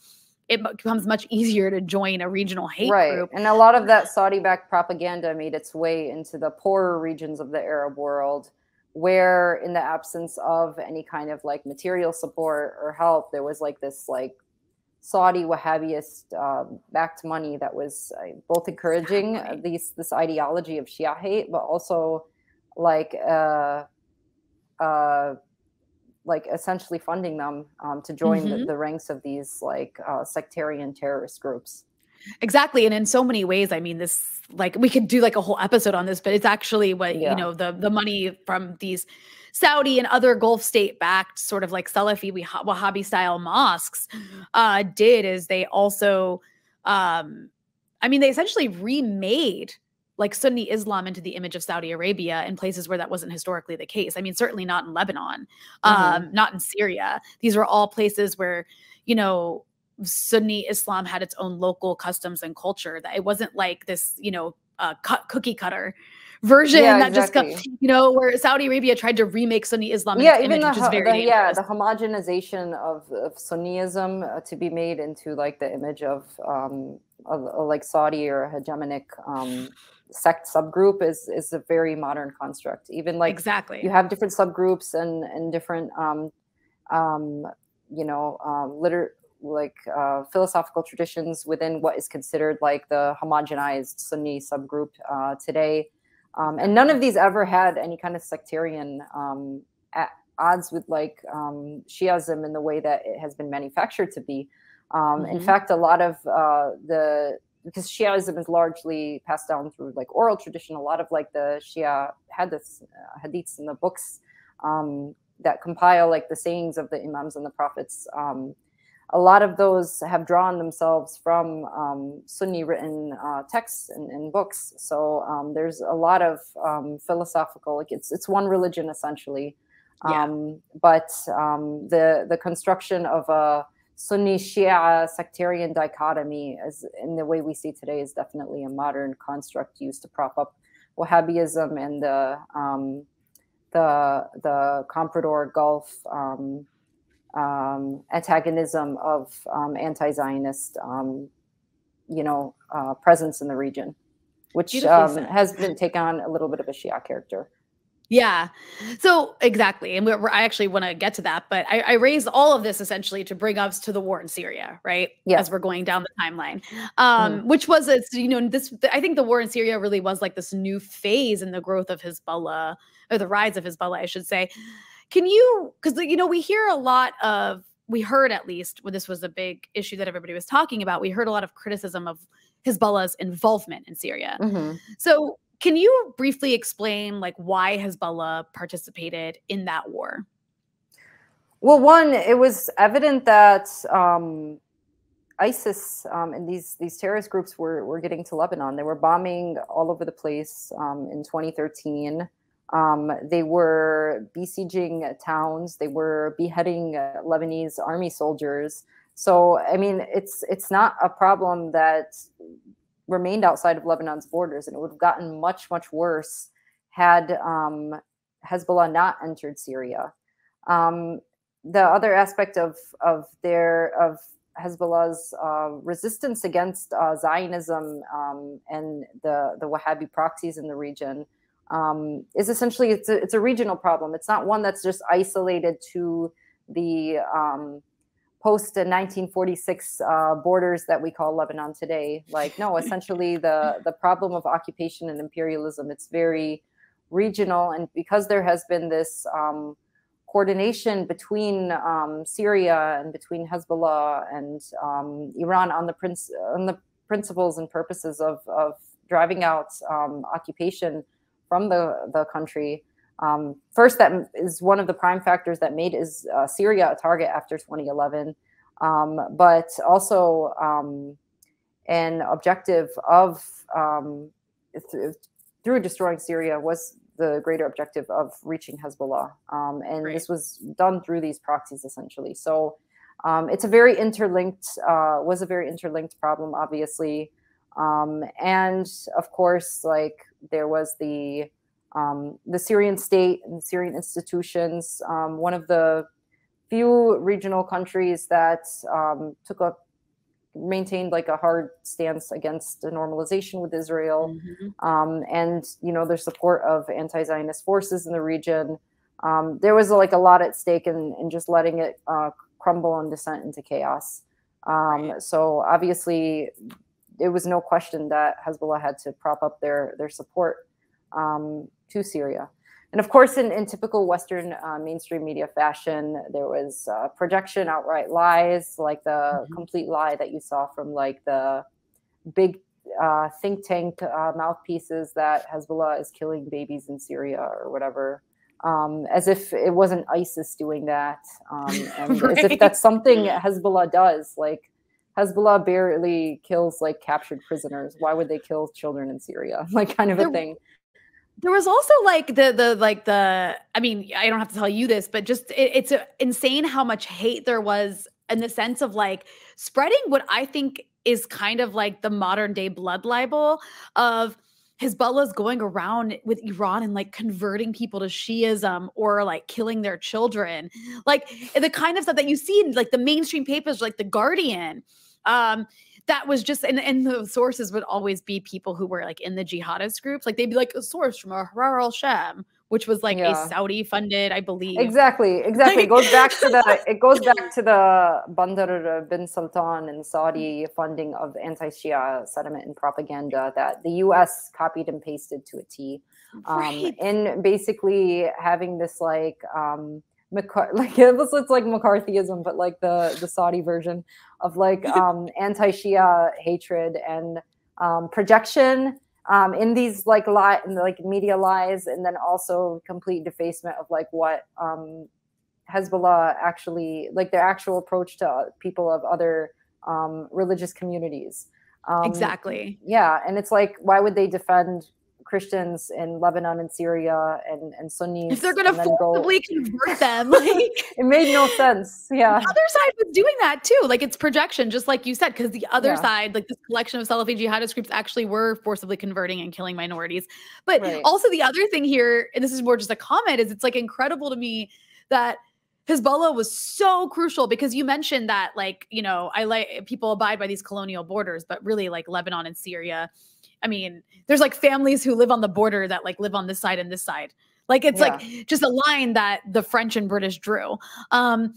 it becomes much easier to join a regional hate group. And a lot of that Saudi-backed propaganda made its way into the poorer regions of the Arab world, where in the absence of any kind of like material support or help, there was like this like Saudi Wahhabist backed money that was both encouraging this ideology of Shia hate, but also like essentially funding them to join the ranks of these like sectarian terrorist groups. Exactly. And in so many ways, I mean, this, like, we could do like a whole episode on this, but it's actually what, you know, the money from these Saudi and other Gulf state backed sort of like Salafi Wahhabi style mosques did is they also, I mean, they essentially remade like Sunni Islam into the image of Saudi Arabia in places where that wasn't historically the case. I mean, certainly not in Lebanon, not in Syria. These are all places where, you know, Sunni Islam had its own local customs and culture, that it wasn't like this, you know, cookie cutter version Yeah, that just, exactly. where Saudi Arabia tried to remake Sunni Islam into Yeah, the even image, which is very dangerous. the homogenization of Sunnism to be made into like the image of like Saudi or hegemonic sect subgroup is a very modern construct. Even like you Exactly. have different subgroups and different um, philosophical traditions within what is considered like the homogenized Sunni subgroup today. And none of these ever had any kind of sectarian at odds with like Shiism in the way that it has been manufactured to be. In fact, a lot of because Shiism is largely passed down through like oral tradition, a lot of like the Shia hadiths and the books that compile like the sayings of the imams and the prophets. A lot of those have drawn themselves from Sunni written texts and books. So there's a lot of philosophical, like it's one religion essentially. But the construction of a Sunni Shia sectarian dichotomy as in the way we see today is definitely a modern construct used to prop up Wahhabism and the Comprador Gulf antagonism of anti-Zionist, presence in the region, which has been taken on a little bit of a Shia character. Yeah. So exactly. And I actually want to get to that, but I raised all of this essentially to bring us to the war in Syria, right? Yeah. As we're going down the timeline, which was, I think the war in Syria really was like this new phase in the growth of Hezbollah, or the rise of Hezbollah, I should say. Can you, because, we heard at least when this was a big issue that everybody was talking about, we heard a lot of criticism of Hezbollah's involvement in Syria. So can you briefly explain like why Hezbollah participated in that war? Well, one, it was evident that ISIS and these terrorist groups were getting to Lebanon. They were bombing all over the place in 2013. They were besieging towns. They were beheading Lebanese army soldiers. So, I mean, it's not a problem that remained outside of Lebanon's borders, and it would have gotten much, much worse had Hezbollah not entered Syria. The other aspect of Hezbollah's resistance against Zionism and the Wahhabi proxies in the region is essentially it's a regional problem. It's not one that's just isolated to the post 1946 borders that we call Lebanon today. Like, no, essentially the problem of occupation and imperialism, it's very regional. And because there has been this coordination between Syria and between Hezbollah and Iran on the principles and purposes of driving out occupation from the country. First, that is one of the prime factors that made Syria a target after 2011, but also an objective of through destroying Syria was the greater objective of reaching Hezbollah, and this was done through these proxies essentially. So it's a very interlinked problem, obviously, and of course, like there was the Syrian state and the Syrian institutions, one of the few regional countries that maintained like a hard stance against the normalization with Israel, and their support of anti-Zionist forces in the region. There was like a lot at stake in just letting it crumble and descend into chaos. So obviously, it was no question that Hezbollah had to prop up their support to Syria. And of course, in typical Western mainstream media fashion, there was projection, outright lies, like the complete lie that you saw from like the big think tank mouthpieces that Hezbollah is killing babies in Syria or whatever, as if it wasn't ISIS doing that, and as if that's something Hezbollah does. Like, Hezbollah barely kills like captured prisoners. Why would they kill children in Syria? Like, kind of a thing. There was also like I mean, I don't have to tell you this, but just it's insane how much hate there was in the sense of like spreading what I think is kind of like the modern day blood libel of Hezbollah's going around with Iran and like converting people to Shiism or like killing their children, like the kind of stuff that you see in like the mainstream papers, like The Guardian. That was just, and the sources would always be people who were like in the jihadist groups. Like they'd be like a source from Ahrar al-Sham, which was like a Saudi funded, I believe. Exactly. It goes back to the Bandar bin Sultan and Saudi funding of anti-Shia sentiment and propaganda that the U.S. copied and pasted to a T. Right. And basically having this like it's like McCarthyism, but like the Saudi version of like anti-Shia hatred and projection in these like media lies, and then also complete defacement of like what Hezbollah actually, like their actual approach to people of other religious communities. Exactly. Yeah, and it's like, why would they defend Christians in Lebanon and Syria and Sunnis if they're going to forcibly convert them? Like, it made no sense. Yeah, the other side was doing that too. Like it's projection, just like you said, because the other side, like this collection of Salafi jihadist groups, actually were forcibly converting and killing minorities. But also the other thing here, and this is more just a comment, is it's like incredible to me that Hezbollah was so crucial, because you mentioned that, like, you know, I like people abide by these colonial borders, but really like Lebanon and Syria, I mean, there's like families who live on the border that like live on this side and this side. Like it's like just a line that the French and British drew. And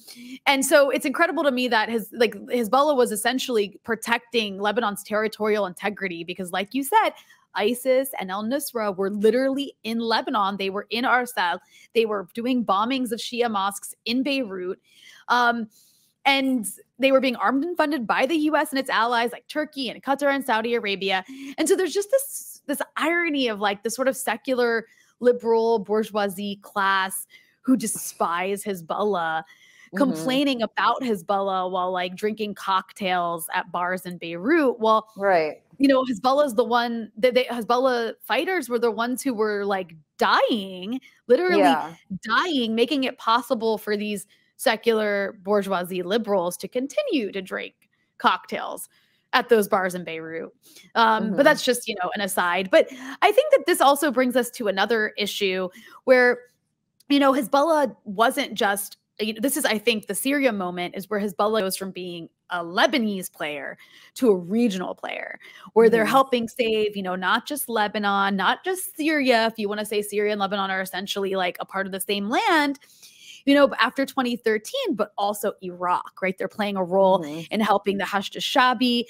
so it's incredible to me that Hezbollah was essentially protecting Lebanon's territorial integrity, because like you said, ISIS and al-Nusra were literally in Lebanon. They were in Arsal. They were doing bombings of Shia mosques in Beirut. And they were being armed and funded by the US and its allies like Turkey and Qatar and Saudi Arabia. And so there's just this irony of like this sort of secular liberal bourgeoisie class who despise Hezbollah, complaining about Hezbollah while like drinking cocktails at bars in Beirut. Well, you know, Hezbollah's the one that Hezbollah fighters were the ones who were like dying, literally dying, making it possible for these secular bourgeoisie liberals to continue to drink cocktails at those bars in Beirut. But that's just, you know, an aside. But I think that this also brings us to another issue where, you know, Hezbollah wasn't just, this is, I think, the Syria moment is where Hezbollah goes from being a Lebanese player to a regional player, where they're helping save, you know, not just Lebanon, not just Syria. If you want to say Syria and Lebanon are essentially like a part of the same land, you know, after 2013, but also Iraq, right? They're playing a role in helping the Hashd al-Shabi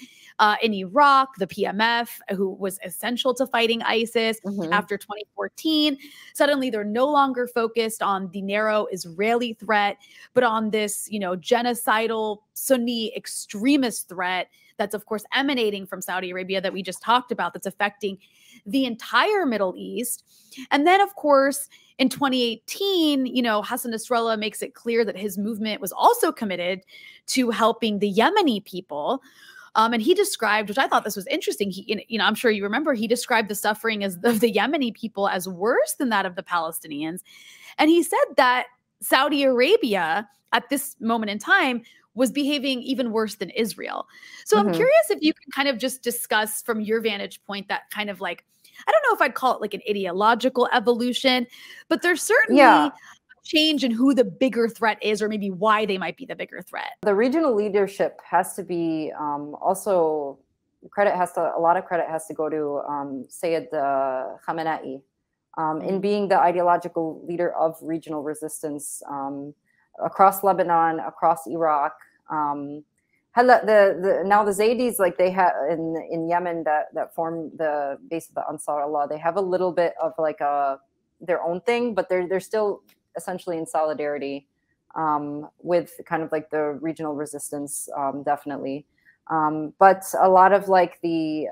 in Iraq, the PMF, who was essential to fighting ISIS after 2014. Suddenly, they're no longer focused on the narrow Israeli threat, but on this, you know, genocidal Sunni extremist threat that's, of course, emanating from Saudi Arabia that we just talked about, that's affecting the entire Middle East. And then, of course, in 2018, you know, Hassan Nasrallah makes it clear that his movement was also committed to helping the Yemeni people. And he described, which I thought this was interesting, he, you know, I'm sure you remember, he described the suffering of the Yemeni people as worse than that of the Palestinians. And he said that Saudi Arabia at this moment in time was behaving even worse than Israel. So I'm curious if you can kind of just discuss from your vantage point that kind of like, I don't know if I'd call it like an ideological evolution, but there's certainly a change in who the bigger threat is, or maybe why they might be the bigger threat. The regional leadership has to be also a lot of credit has to go to Sayyid Khamenei in being the ideological leader of regional resistance across Lebanon, across Iraq. Now the Zaydis, like they have in Yemen that form the base of the Ansar Allah, they have a little bit of like their own thing, but they're still essentially in solidarity with kind of like the regional resistance, definitely. But a lot of like the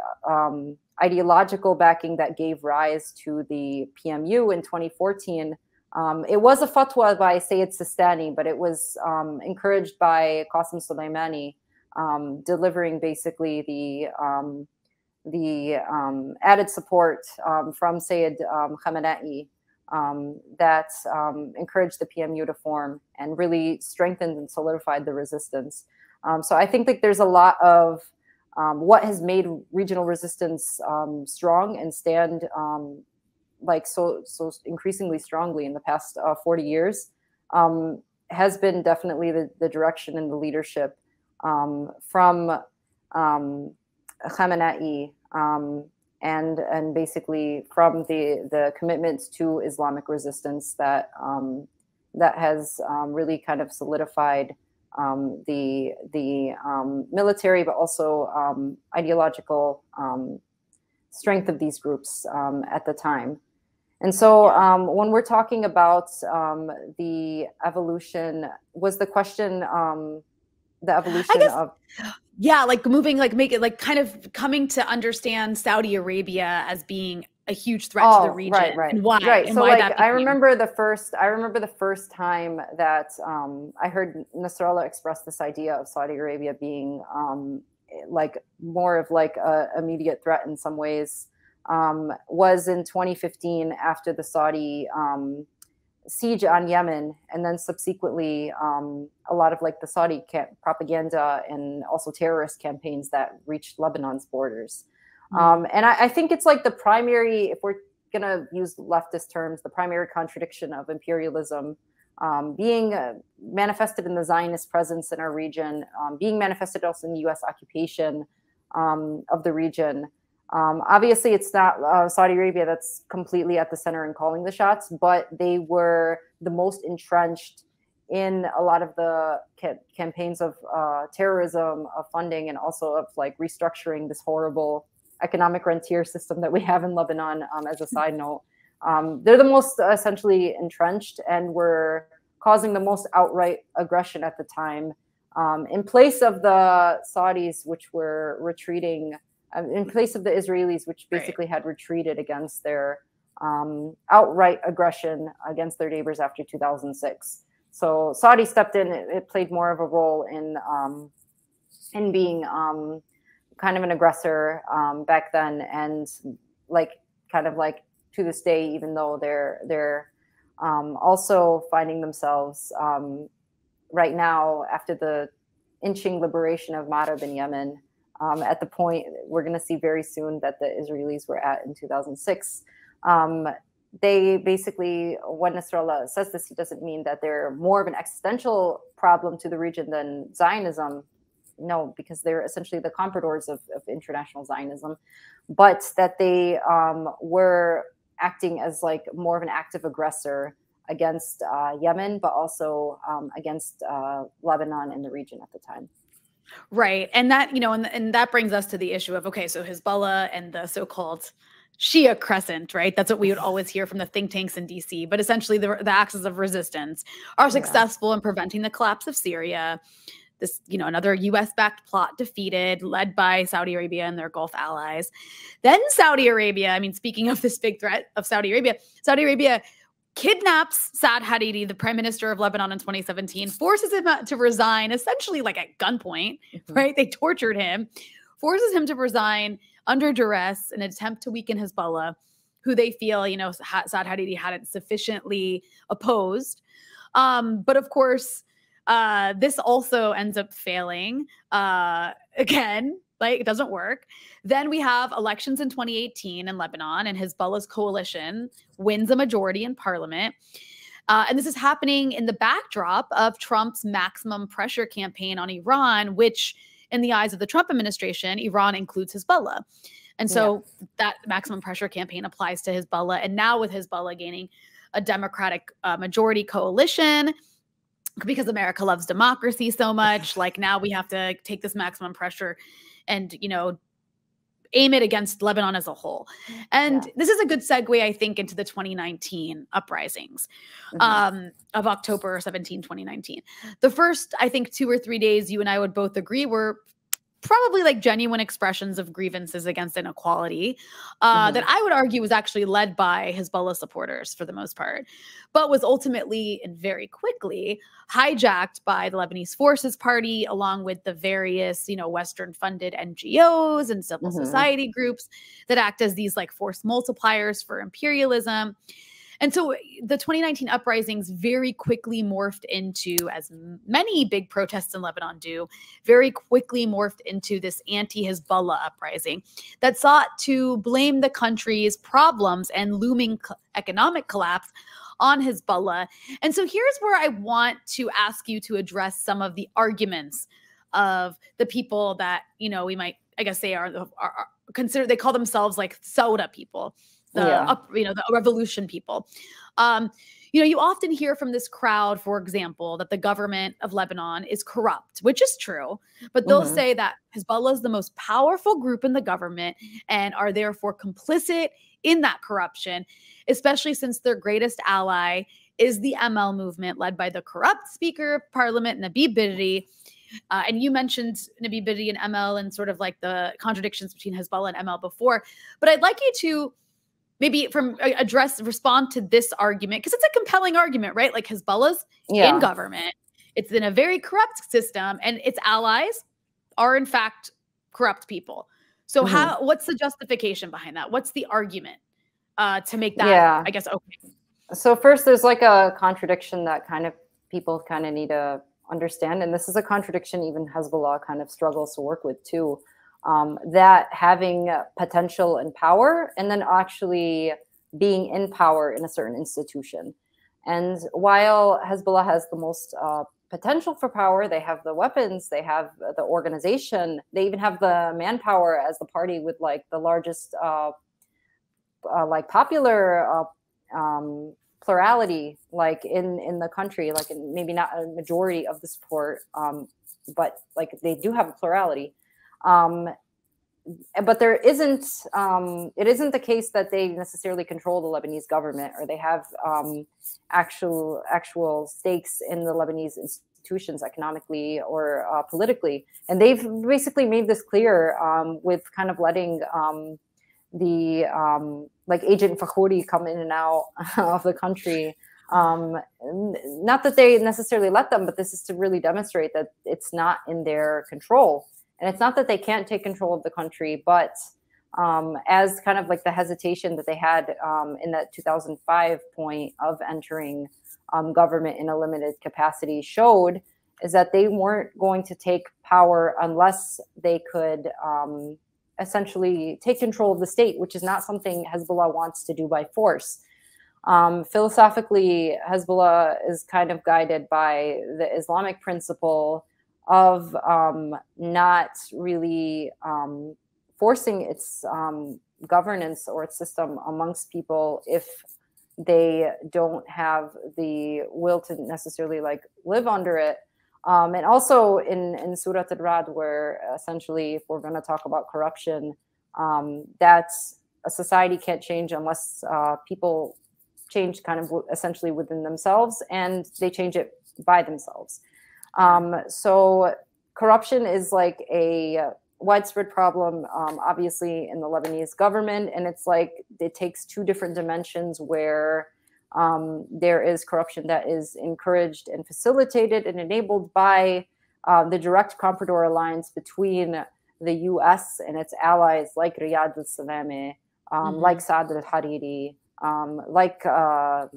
ideological backing that gave rise to the PMU in 2014. It was a fatwa by Sayyid Sistani, but it was encouraged by Qasem Soleimani, delivering basically the added support from Sayyid Khamenei that encouraged the PMU to form and really strengthened and solidified the resistance. So I think that there's a lot of what has made regional resistance strong and stand like so increasingly strongly in the past 40 years has been definitely the direction and the leadership from Khamenei and basically from the commitments to Islamic resistance that that has really kind of solidified the military, but also ideological strength of these groups at the time. And so when we're talking about the evolution, was the question the evolution of... Yeah, like moving, like make it like kind of coming to understand Saudi Arabia as being a huge threat to the region, and why? Right. And so why like I remember the first time that I heard Nasrallah express this idea of Saudi Arabia being like more of like a immediate threat in some ways was in 2015 after the Saudi siege on Yemen, and then subsequently a lot of like the Saudi propaganda and also terrorist campaigns that reached Lebanon's borders. And I think it's like the primary, if we're going to use leftist terms, the primary contradiction of imperialism being manifested in the Zionist presence in our region, being manifested also in the US occupation of the region. Obviously, it's not Saudi Arabia that's completely at the center and calling the shots, but they were the most entrenched in a lot of the campaigns of terrorism, of funding, and also of like restructuring this horrible economic rentier system that we have in Lebanon. As a side note, they're the most essentially entrenched and were causing the most outright aggression at the time, in place of the Saudis, which were retreating. In place of the Israelis, which basically had retreated against their outright aggression against their neighbors after 2006. So Saudi stepped in. It played more of a role in being kind of an aggressor back then, and like kind of like to this day, even though they're also finding themselves right now after the inching liberation of Marib in Yemen. At the point we're going to see very soon that the Israelis were at in 2006. They basically, when Nasrallah says this, he doesn't mean that they're more of an existential problem to the region than Zionism. No, because they're essentially the compradors of international Zionism, but that they were acting as like more of an active aggressor against Yemen, but also against Lebanon and the region at the time. Right. And that, you know, and that brings us to the issue of, okay, so Hezbollah and the so-called Shia crescent, right? That's what we would always hear from the think tanks in DC. But essentially the axis of resistance are successful in preventing the collapse of Syria. This, you know, another US-backed plot defeated, led by Saudi Arabia and their Gulf allies. Then Saudi Arabia, I mean, speaking of this big threat of Saudi Arabia kidnaps Saad Hariri, the prime minister of Lebanon, in 2017, forces him to resign, essentially like at gunpoint, right? They tortured him, forces him to resign under duress in an attempt to weaken Hezbollah, who they feel, you know, Saad Hariri hadn't sufficiently opposed. But of course, this also ends up failing again. Like, it doesn't work. Then we have elections in 2018 in Lebanon, and Hezbollah's coalition wins a majority in parliament. And this is happening in the backdrop of Trump's maximum pressure campaign on Iran, which in the eyes of the Trump administration, Iran includes Hezbollah. And so that maximum pressure campaign applies to Hezbollah. And now with Hezbollah gaining a Democratic majority coalition, because America loves democracy so much, like now we have to take this maximum pressure and, you know, aim it against Lebanon as a whole. And this is a good segue, I think, into the 2019 uprisings of October 17, 2019. The first, I think, 2 or 3 days, you and I would both agree, were probably like genuine expressions of grievances against inequality that I would argue was actually led by Hezbollah supporters for the most part, but was ultimately and very quickly hijacked by the Lebanese Forces Party, along with the various, you know, Western-funded NGOs and civil society groups that act as these like force multipliers for imperialism. And so the 2019 uprisings very quickly morphed into, as many big protests in Lebanon do, very quickly morphed into this anti-Hezbollah uprising that sought to blame the country's problems and looming economic collapse on Hezbollah. And so here's where I want to ask you to address some of the arguments of the people that, you know, we might, I guess, say are considered, they call themselves like Sauda people, the revolution people. You know, you often hear from this crowd, for example, that the government of Lebanon is corrupt, which is true, but they'll say that Hezbollah is the most powerful group in the government and are therefore complicit in that corruption, especially since their greatest ally is the Amal movement led by the corrupt Speaker of Parliament, Nabih Berri. And you mentioned Nabih Berri and Amal and sort of like the contradictions between Hezbollah and Amal before, but I'd like you to maybe respond to this argument, because it's a compelling argument, right? Like Hezbollah's in government, it's in a very corrupt system, and its allies are in fact corrupt people. So what's the justification behind that? What's the argument to make that, I guess, okay? So first, there's like a contradiction that kind of people kind of need to understand, and this is a contradiction even Hezbollah kind of struggles to work with too. That having potential and power, and then actually being in power in a certain institution. And while Hezbollah has the most potential for power, they have the weapons, they have the organization, they even have the manpower as the party with like the largest like popular plurality like in the country, like maybe not a majority of the support, but like they do have a plurality. But there isn't, it isn't the case that they necessarily control the Lebanese government, or they have actual stakes in the Lebanese institutions economically or politically. And they've basically made this clear with kind of letting like Agent Fakhouri come in and out of the country. Not that they necessarily let them, but this is to really demonstrate that it's not in their control. And it's not that they can't take control of the country, but as kind of like the hesitation that they had in that 2005 point of entering government in a limited capacity showed, is that they weren't going to take power unless they could essentially take control of the state, which is not something Hezbollah wants to do by force. Philosophically, Hezbollah is kind of guided by the Islamic principle of not really forcing its governance or its system amongst people if they don't have the will to necessarily like live under it. And also in Surah Al-Ra'd, where essentially, if we're going to talk about corruption, that's a society can't change unless people change kind of essentially within themselves, and they change it by themselves. So corruption is like a widespread problem, obviously in the Lebanese government. And it's like, it takes two different dimensions where there is corruption that is encouraged and facilitated and enabled by the direct comprador alliance between the US and its allies like Riyad al-Salami, like Saad al-Hariri, like Samir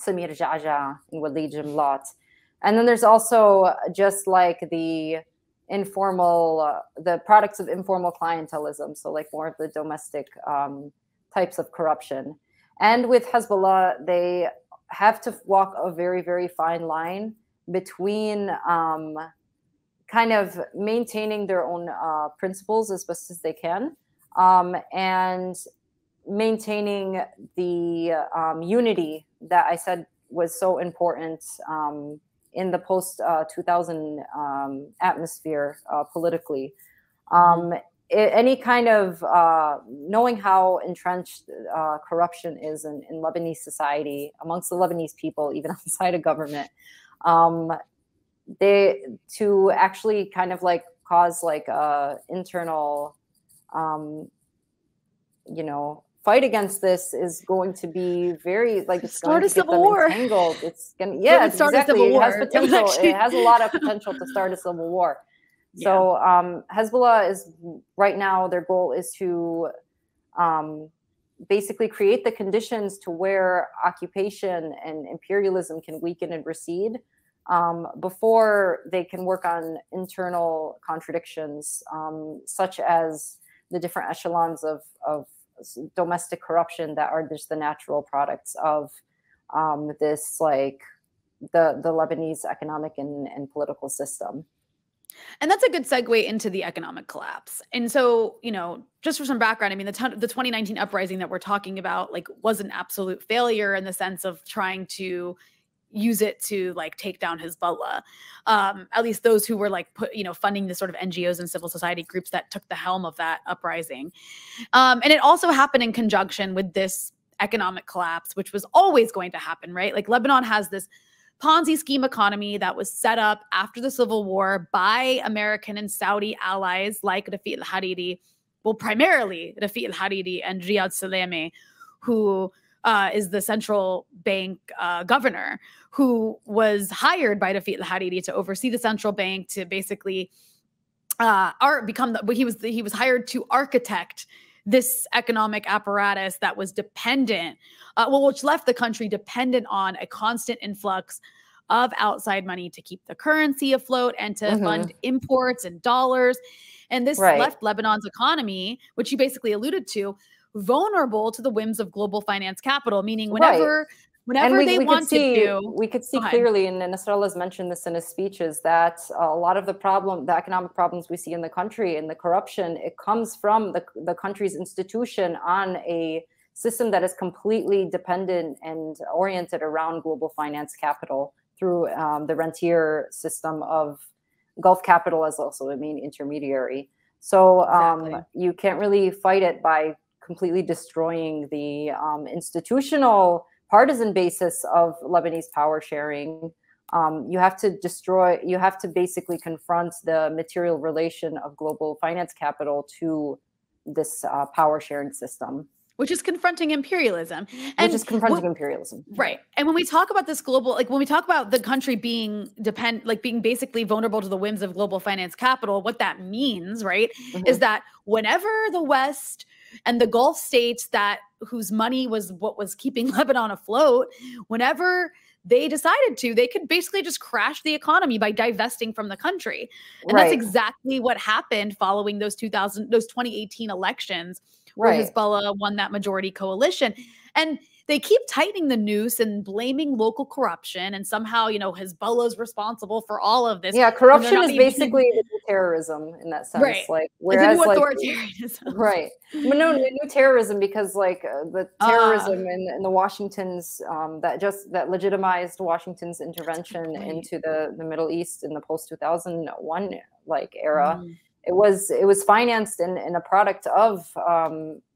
Ja'ja and Walid Jimlat. And then there's also just like the informal, the products of informal clientelism. So like more of the domestic types of corruption. And with Hezbollah, they have to walk a very, very fine line between kind of maintaining their own principles as best as they can, and maintaining the unity that I said was so important in the post-2000 atmosphere politically. Any kind of knowing how entrenched corruption is in Lebanese society, amongst the Lebanese people, even outside of government, to actually kind of like cause like internal, you know, fight against this is going to be very like it's start going to get them entangled. It's gonna exactly. It has potential. It has a lot of potential to start a civil war. So Hezbollah is right now, their goal is to basically create the conditions to where occupation and imperialism can weaken and recede before they can work on internal contradictions, such as the different echelons of domestic corruption that are just the natural products of this, like, the Lebanese economic and political system. And that's a good segue into the economic collapse. And so, just for some background, I mean, the 2019 uprising that we're talking about, like, was an absolute failure in the sense of trying to use it to, like, take down Hezbollah. At least those who were, like, funding the sort of NGOs and civil society groups that took the helm of that uprising. And it also happened in conjunction with this economic collapse, which was always going to happen, right? Like, Lebanon has this Ponzi scheme economy that was set up after the Civil War by American and Saudi allies like Rafiq al-Hariri, well, primarily Rafiq al-Hariri and Riyad Salemi, who is the central bank governor, who was hired by Rafiq al-Hariri to oversee the central bank, to basically he was hired to architect this economic apparatus that was dependent, which left the country dependent on a constant influx of outside money to keep the currency afloat and to fund imports and dollars. And this left Lebanon's economy, which you basically alluded to, vulnerable to the whims of global finance capital, meaning whenever they wanted to. We could see clearly, and Nasrallah's mentioned this in his speeches, that a lot of the economic problems we see in the country and the corruption, it comes from the country's institution on a system that is completely dependent and oriented around global finance capital through the rentier system of Gulf capital as also a main intermediary. So you can't really fight it by completely destroying the institutional partisan basis of Lebanese power sharing. You have to basically confront the material relation of global finance capital to this power sharing system. Which is confronting imperialism. Imperialism. Right. And when we talk about this global, like when we talk about the country being being basically vulnerable to the whims of global finance capital, what that means, right, is that whenever the West and the Gulf states whose money was what was keeping Lebanon afloat, whenever they decided to, they could basically just crash the economy by divesting from the country. And that's exactly what happened following those 2018 elections, where Hezbollah won that majority coalition. And they keep tightening the noose and blaming local corruption. And somehow, Hezbollah is responsible for all of this. Yeah, corruption is basically new terrorism in that sense. Right. Like, whereas, it's a new authoritarianism. Right. But no, new terrorism, because the terrorism and the Washington's that legitimized Washington's intervention into the Middle East in the post-2001 era. It was financed and a product of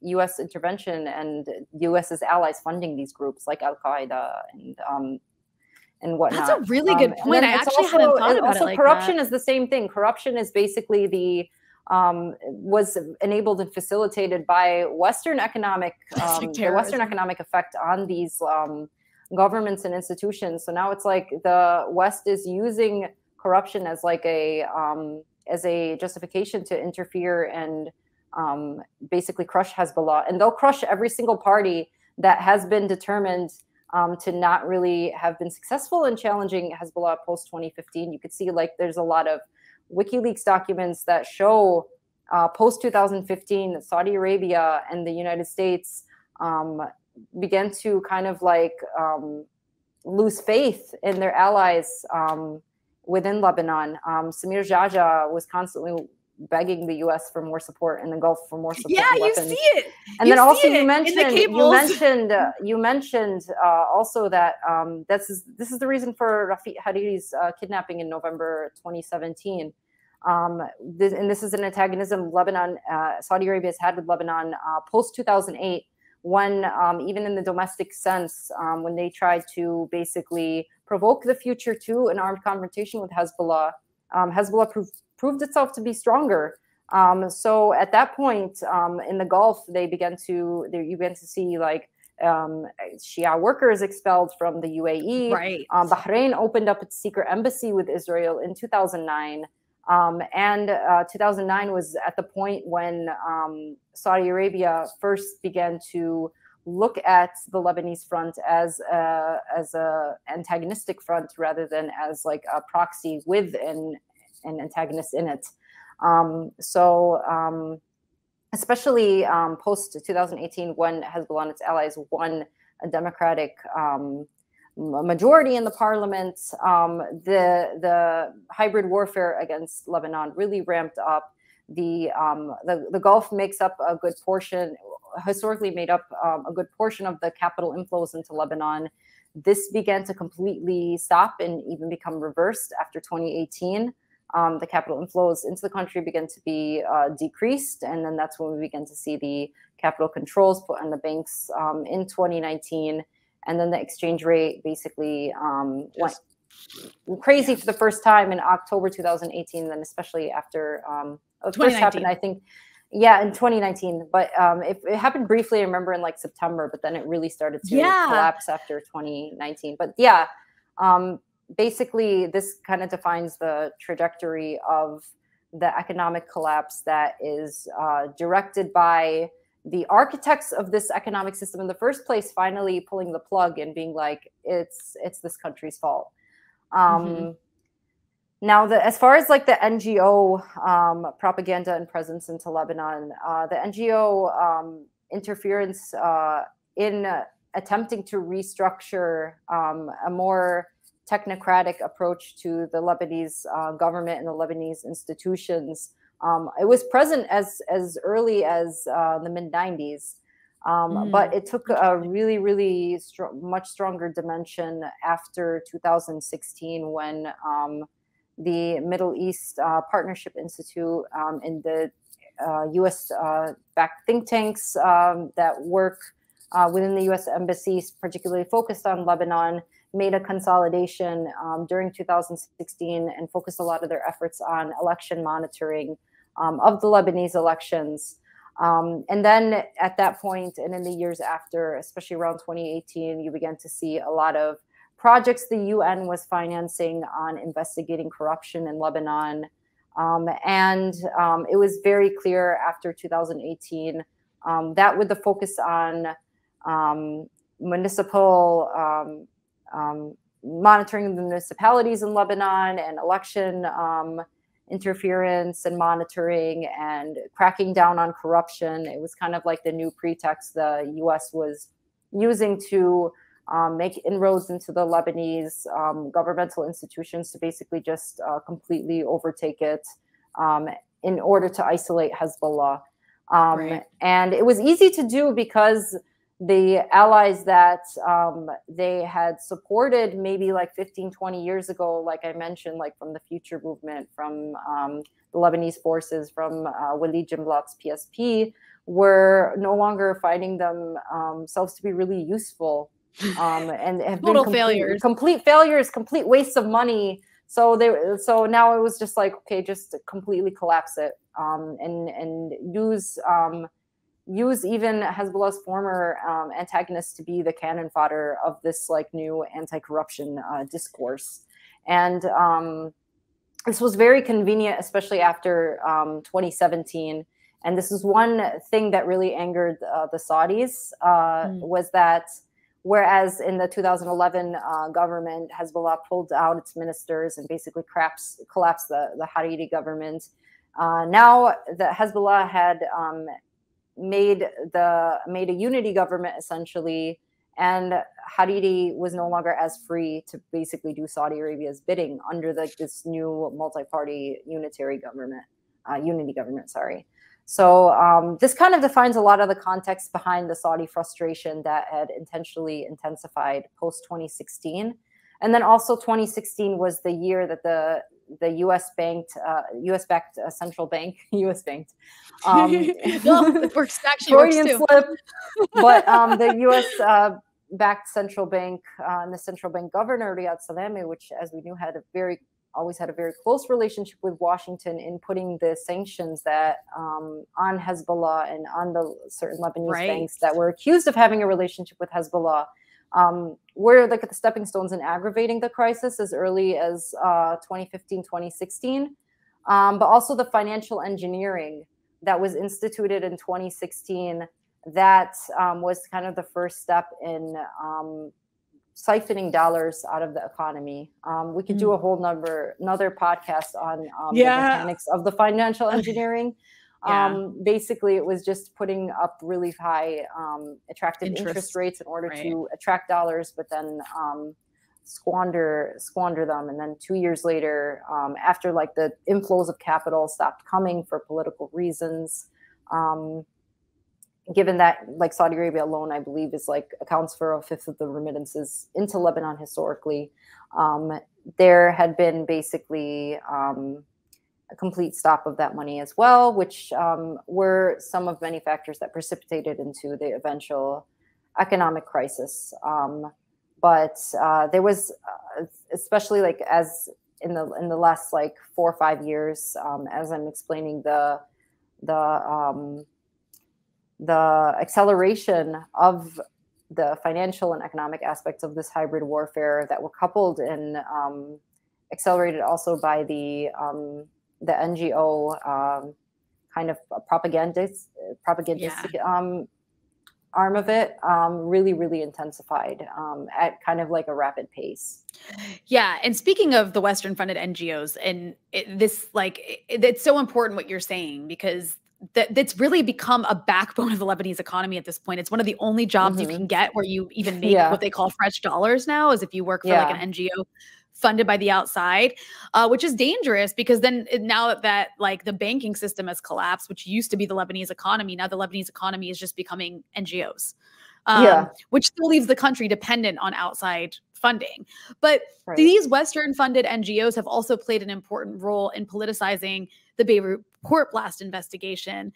U.S. intervention and U.S.'s allies funding these groups like Al-Qaeda and whatnot. That's a really good point. I actually hadn't thought about it like corruption that. is the same thing. Corruption is basically was enabled and facilitated by Western economic the Western economic effect on these governments and institutions. So now it's like the West is using corruption as like as a justification to interfere and basically crush Hezbollah. And they'll crush every single party that has been determined to not really have been successful in challenging Hezbollah post-2015. You could see there's a lot of WikiLeaks documents that show post-2015 Saudi Arabia and the United States began to kind of lose faith in their allies within Lebanon. Samir Jaja was constantly begging the U.S. for more support and the Gulf for more support. Yeah, weapons. You see it. And then also you mentioned also that this is the reason for Rafiq Hariri's kidnapping in November 2017. This is an antagonism Lebanon, Saudi Arabia has had with Lebanon post 2008. When even in the domestic sense, when they tried to basically provoke the future to an armed confrontation with Hezbollah, Hezbollah proved itself to be stronger. So at that point in the Gulf, you began to see Shia workers expelled from the UAE. Right. Bahrain opened up its secret embassy with Israel in 2009. And 2009 was at the point when Saudi Arabia first began to look at the Lebanese front as a antagonistic front rather than as like a proxy with an antagonist in it. Especially post 2018, when Hezbollah and its allies won a democratic majority in the parliament, the hybrid warfare against Lebanon really ramped up. The Gulf makes up a good portion, historically made up a good portion of the capital inflows into Lebanon. This began to completely stop and even become reversed after 2018. The capital inflows into the country began to be decreased, and then that's when we began to see the capital controls put on the banks in 2019. And then the exchange rate basically went crazy for the first time in October 2018, then especially after it first happened, I think, in 2019. But it happened briefly, I remember, in like September, but then it really started to collapse after 2019. But basically, this kind of defines the trajectory of the economic collapse that is directed by the architects of this economic system in the first place, finally pulling the plug and being like, it's this country's fault. Now, as far as like the NGO propaganda and presence into Lebanon, the NGO interference in attempting to restructure a more technocratic approach to the Lebanese government and the Lebanese institutions. It was present as early as the mid-90s, but it took a really, really much stronger dimension after 2016 when the Middle East Partnership Institute and the U.S.-backed think tanks that work within the U.S. embassies, particularly focused on Lebanon, made a consolidation during 2016 and focused a lot of their efforts on election monitoring of the Lebanese elections. And then at that point, and in the years after, especially around 2018, you began to see a lot of projects the UN was financing on investigating corruption in Lebanon. And it was very clear after 2018 that with the focus on municipal monitoring the municipalities in Lebanon and election interference and monitoring and cracking down on corruption, it was kind of like the new pretext the U.S. was using to make inroads into the Lebanese governmental institutions to basically just completely overtake it in order to isolate Hezbollah. And it was easy to do because the allies that they had supported maybe like 15, 20 years ago, like I mentioned, like from the Future Movement, from the Lebanese forces, from Walid Jumblat's PSP, were no longer finding themselves to be really useful and have been complete failures, complete waste of money. So now it was just like, okay, just completely collapse it and use even Hezbollah's former antagonists to be the cannon fodder of this like new anti-corruption discourse. And this was very convenient, especially after 2017. And this is one thing that really angered the Saudis, was that whereas in the 2011 government, Hezbollah pulled out its ministers and basically collapsed the Hariri government. Now the Hezbollah had made a unity government essentially, and Hariri was no longer as free to basically do Saudi Arabia's bidding under this new multi-party unity government. So this kind of defines a lot of the context behind the Saudi frustration that had intentionally intensified post 2016, and then also 2016 was the year that the U.S.-backed central bank, U.S.-banked. It works actually Freudian works too. slip, but the U.S.-backed central bank and the central bank governor Riyad Salami, which, as we knew, always had a very close relationship with Washington in putting the sanctions that on Hezbollah and on the certain Lebanese banks that were accused of having a relationship with Hezbollah. Were like the stepping stones in aggravating the crisis as early as 2015, 2016. but also the financial engineering that was instituted in 2016 that was kind of the first step in siphoning dollars out of the economy. We could do a whole another podcast on the mechanics of the financial engineering. Basically, it was just putting up really high attractive interest rates in order to attract dollars, but then squander them. And then 2 years later, after like the inflows of capital stopped coming for political reasons, given that like Saudi Arabia alone, I believe, is like accounts for 1/5 of the remittances into Lebanon historically, there had been basically a complete stop of that money as well, which were some of many factors that precipitated into the eventual economic crisis. But there was, especially like as in the last like 4 or 5 years, as I'm explaining the acceleration of the financial and economic aspects of this hybrid warfare that were coupled and accelerated also by the NGO kind of propagandistic arm of it, really intensified at kind of like a rapid pace. Yeah, and speaking of the Western-funded NGOs, and it's so important what you're saying, because that's really become a backbone of the Lebanese economy at this point. It's one of the only jobs you can get where you even make what they call fresh dollars now, is if you work for like an NGO funded by the outside, which is dangerous, because then now that like the banking system has collapsed, which used to be the Lebanese economy, now the Lebanese economy is just becoming NGOs, which still leaves the country dependent on outside funding. But these Western-funded NGOs have also played an important role in politicizing the Beirut port blast investigation,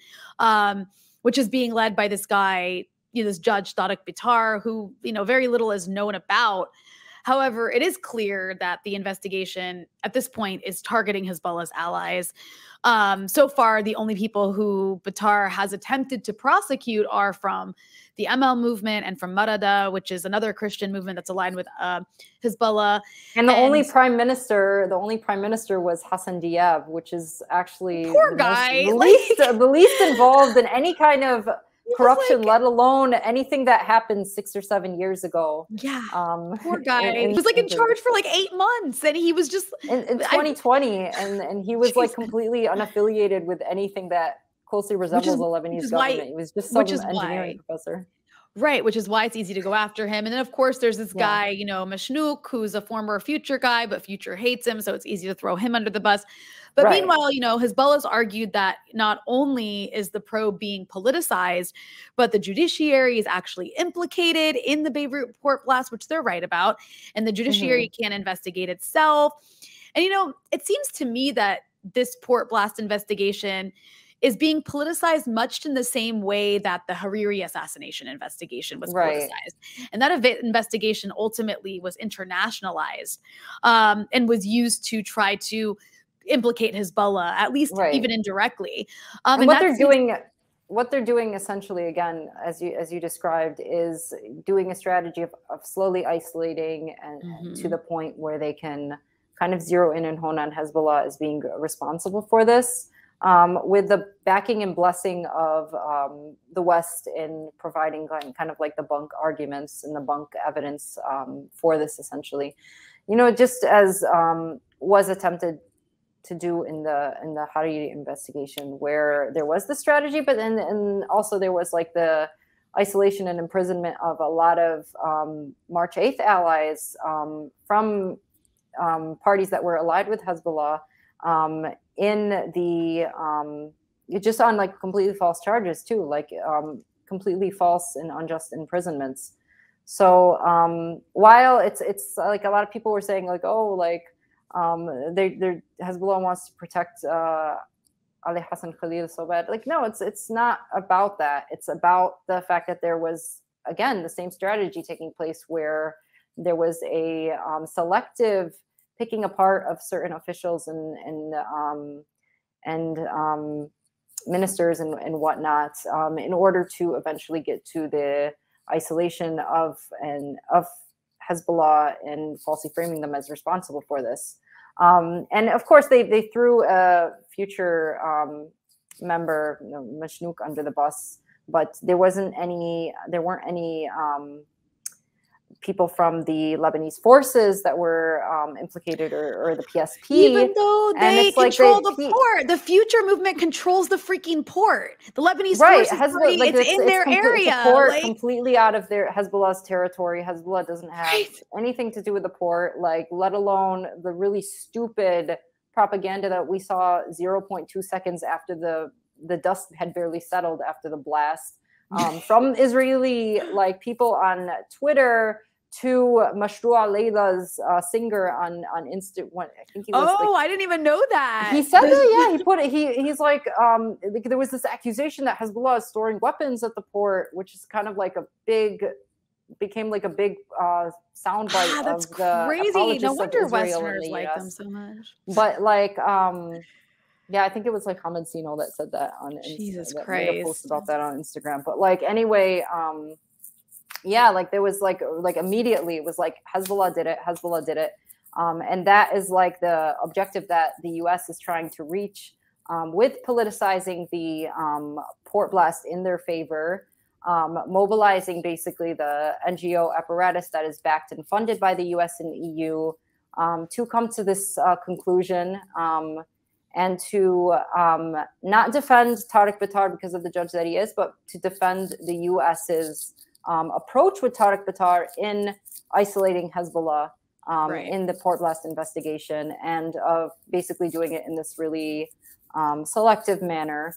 which is being led by this guy, this judge, Tariq Bitar, who, very little is known about. However, it is clear that the investigation at this point is targeting Hezbollah's allies. So far, the only people who Bitar has attempted to prosecute are from the Amal movement and from Marada, which is another Christian movement that's aligned with Hezbollah. And the only prime minister was Hassan Diab, which is actually poor guy, the least involved in any kind of corruption, let alone anything that happened 6 or 7 years ago. Yeah, poor guy. He was like in charge for like 8 months, and he was just in 2020, and he was like completely unaffiliated with anything that closely resembles the Lebanese government. He was just some engineering professor. Right, which is why it's easy to go after him. And then, of course, there's this guy, Mashnouk, who's a former Future guy, but Future hates him, so it's easy to throw him under the bus. But meanwhile, Hezbollah's argued that not only is the probe being politicized, but the judiciary is actually implicated in the Beirut port blast, which they're right about, and the judiciary can't investigate itself. And, it seems to me that this port blast investigation is being politicized much in the same way that the Hariri assassination investigation was politicized. And that investigation ultimately was internationalized and was used to try to implicate Hezbollah, at least even indirectly. And what they're doing essentially, again, as you described, is doing a strategy of slowly isolating and to the point where they can kind of zero in and hone on Hezbollah as being responsible for this. With the backing and blessing of the West in providing kind of like the bunk arguments and the bunk evidence for this, essentially, just as was attempted to do in the Hariri investigation, where there was the strategy, but then and also there was like the isolation and imprisonment of a lot of March 8th allies from parties that were allied with Hezbollah. In the just on like completely false charges too, like completely false and unjust imprisonments. So while it's like a lot of people were saying like, oh, like Hezbollah wants to protect Ali Hassan Khalil so bad, like, no, it's not about that. It's about the fact that there was, again, the same strategy taking place, where there was a selective picking apart of certain officials and ministers and whatnot, in order to eventually get to the isolation of Hezbollah and falsely framing them as responsible for this. And of course, they threw a future member, Mashnouk, under the bus, but there weren't any people from the Lebanese forces that were implicated, or the PSP. Even though they control the port. The future movement controls the freaking port. The Lebanese forces, it's in their area. The port completely out of their Hezbollah's territory. Hezbollah doesn't have anything to do with the port, like, let alone the really stupid propaganda that we saw 0.2 seconds after the dust had barely settled after the blast. From Israeli people on Twitter to Mashrua Leila's singer on Instagram. I think he was. I didn't even know that. He said that. Yeah, he put it. He's like, there was this accusation that Hezbollah is storing weapons at the port, which is kind of like became like a big soundbite that's of the crazy. apologists No wonder of Israel Westerners in the like US. them so much. But yeah, I think it was like Hamid Sino that said that on Jesus Instagram. Christ. Made a post about that on Instagram. But anyway, yeah, there was immediately it was like Hezbollah did it. And that is the objective that the US is trying to reach with politicizing the port blast in their favor, mobilizing basically the NGO apparatus that is backed and funded by the US and EU to come to this conclusion. And to not defend Tariq Bitar because of the judge that he is, but to defend the US's approach with Tariq Bitar in isolating Hezbollah in the port blast investigation, and of basically doing it in this really selective manner.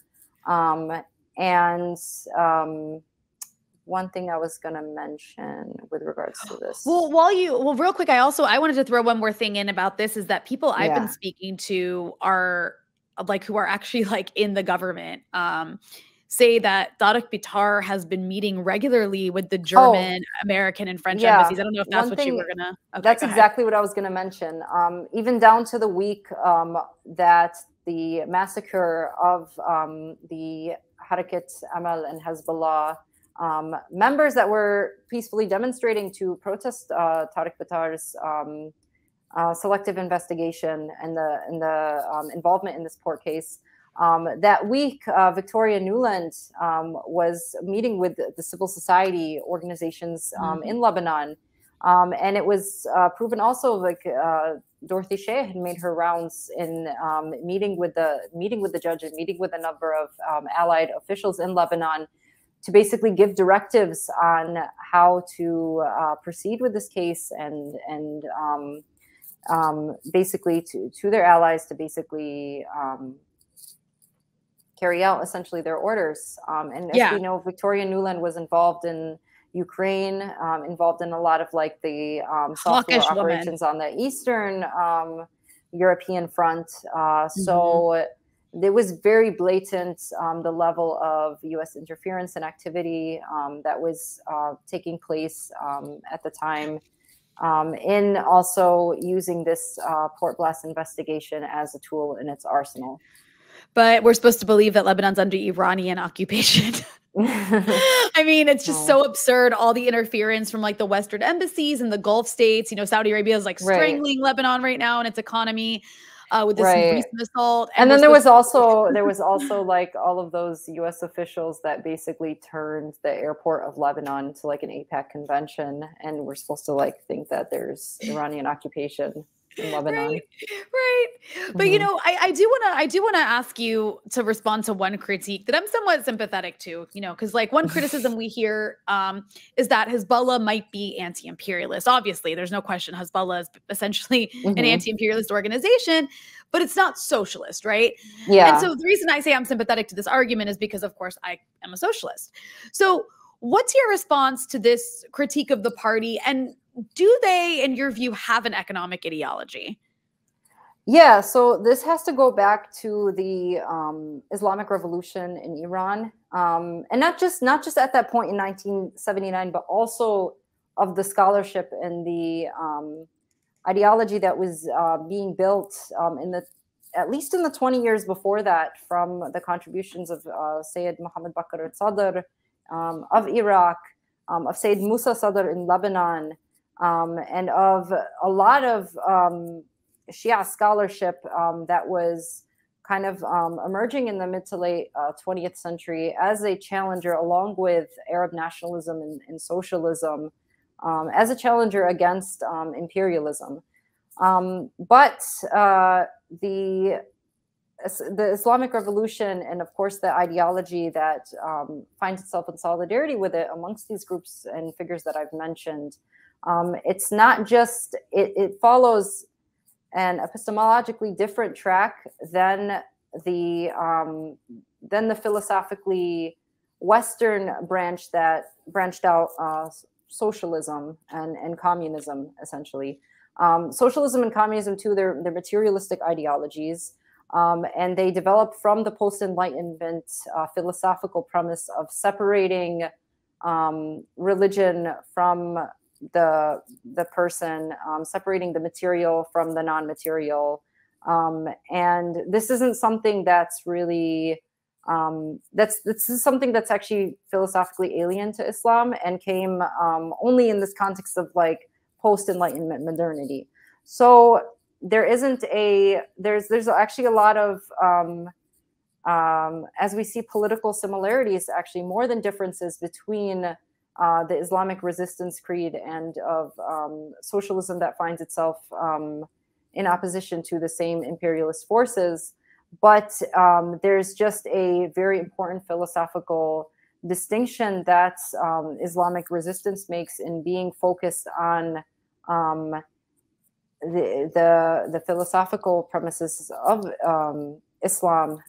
One thing I was going to mention with regards to this. Well, real quick, I wanted to throw one more thing in about this, is that people I've been speaking to are who are actually in the government, say that Tariq Bitar has been meeting regularly with the German, American, and French embassies. I don't know if that's what you were gonna. Okay, that's exactly what I was going to mention. Even down to the week that the massacre of the Harakat Amal and Hezbollah members that were peacefully demonstrating to protest Tariq Bitar's selective investigation and the involvement in this port case. That week, Victoria Nuland was meeting with the civil society organizations in Lebanon. And it was proven also Dorothy Shea had made her rounds in meeting with the judge and meeting with a number of allied officials in Lebanon to basically give directives on how to proceed with this case, and basically to their allies to basically carry out essentially their orders. And as we know, Victoria Nuland was involved in Ukraine, involved in a lot of the software operations on the Eastern European front. So it was very blatant, the level of U.S. interference and activity that was taking place at the time, in also using this port blast investigation as a tool in its arsenal. But we're supposed to believe that Lebanon's under Iranian occupation. I mean, it's just so absurd. All the interference from the Western embassies and the Gulf states. Saudi Arabia is strangling Lebanon right now and its economy with this recent assault. And then there was also all of those U.S. officials that basically turned the airport of Lebanon into an AIPAC convention, and we're supposed to think that there's Iranian occupation in Lebanon. Right. But I do want to ask you to respond to one critique that I'm somewhat sympathetic to, because one criticism we hear is that Hezbollah might be anti-imperialist. Obviously, there's no question Hezbollah is essentially an anti-imperialist organization, but it's not socialist, right? Yeah. And so the reason I say I'm sympathetic to this argument is because, of course, I am a socialist. So what's your response to this critique of the party? And do they, in your view, have an economic ideology? Yeah, so this has to go back to the Islamic Revolution in Iran, and not just at that point in 1979, but also of the scholarship and the ideology that was being built at least in the 20 years before that, from the contributions of Sayyid Muhammad Bakr al-Sadr of Iraq, of Sayyid Musa Sadr in Lebanon, and of a lot of Shia scholarship that was kind of emerging in the mid to late 20th century as a challenger, along with Arab nationalism and socialism, as a challenger against imperialism. But the Islamic Revolution, and of course the ideology that finds itself in solidarity with it amongst these groups and figures that I've mentioned, it's not just, it follows an epistemologically different track than the philosophically Western branch that branched out socialism and communism, essentially. Socialism and communism, too, they're materialistic ideologies. And they develop from the post-Enlightenment philosophical premise of separating religion from the person, separating the material from the non-material. And this isn't something that's really, this is something that's actually philosophically alien to Islam and came only in this context of like post-Enlightenment modernity. So there isn't there's actually a lot of, as we see, political similarities, actually more than differences between the Islamic resistance creed and of socialism that finds itself in opposition to the same imperialist forces. But there's just a very important philosophical distinction that Islamic resistance makes in being focused on the philosophical premises of Islam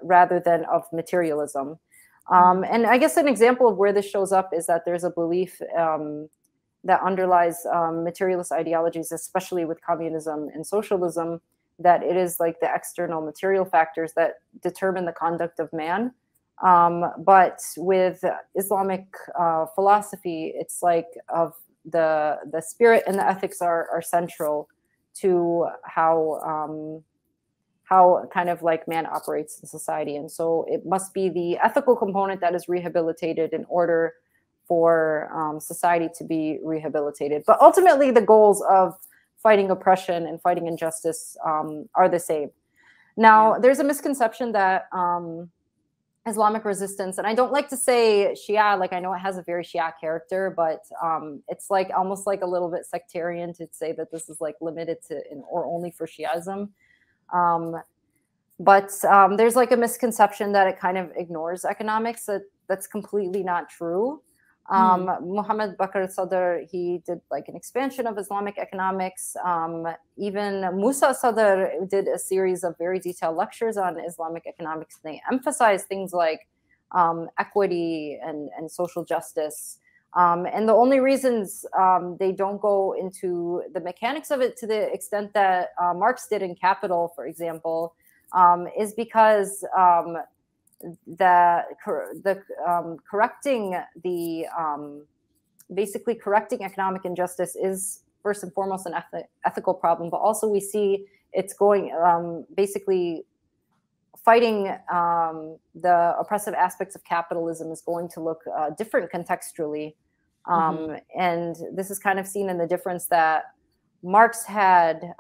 rather than of materialism. And I guess an example of where this shows up is that there's a belief that underlies materialist ideologies, especially with communism and socialism, that it is like the external material factors that determine the conduct of man. But with Islamic philosophy, it's like of the spirit and the ethics are central to how kind of like man operates in society. And so it must be the ethical component that is rehabilitated in order for society to be rehabilitated. But ultimately, the goals of fighting oppression and fighting injustice are the same. Now, there's a misconception that Islamic resistance, and I don't like to say Shia, like I know it has a very Shia character, but it's like almost like a little bit sectarian to say that this is like limited to or only for Shiism. But there's like a misconception that it kind of ignores economics. That's completely not true. Muhammad Bakr Sadr, he did like an expansion of Islamic economics. Even Musa Sadr did a series of very detailed lectures on Islamic economics. They emphasize things like equity and social justice. And the only reasons they don't go into the mechanics of it to the extent that Marx did in Capital, for example, is because basically correcting economic injustice is first and foremost an ethical problem, but also we see it's going basically fighting the oppressive aspects of capitalism is going to look different contextually. And this is kind of seen in the difference that Marx had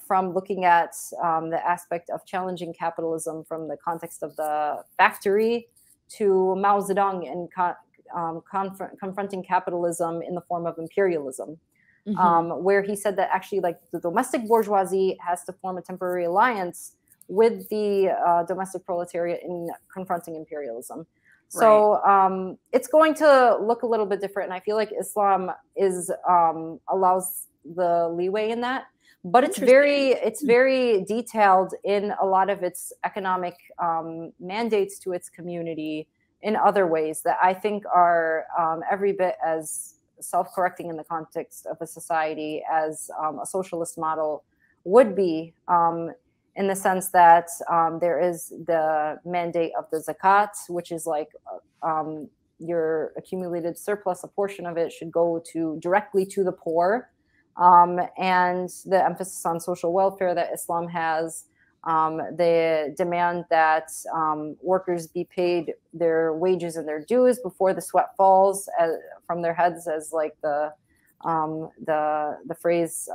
from looking at the aspect of challenging capitalism from the context of the factory to Mao Zedong and confronting capitalism in the form of imperialism, where he said that actually like the domestic bourgeoisie has to form a temporary alliance with the domestic proletariat in confronting imperialism. So it's going to look a little bit different. And I feel like Islam is allows the leeway in that, but it's very detailed in a lot of its economic mandates to its community in other ways that I think are every bit as self-correcting in the context of a society as a socialist model would be, in the sense that there is the mandate of the zakat, which is like your accumulated surplus, a portion of it should go directly to the poor. And the emphasis on social welfare that Islam has, the demand that workers be paid their wages and their dues before the sweat falls from their heads, as like the phrase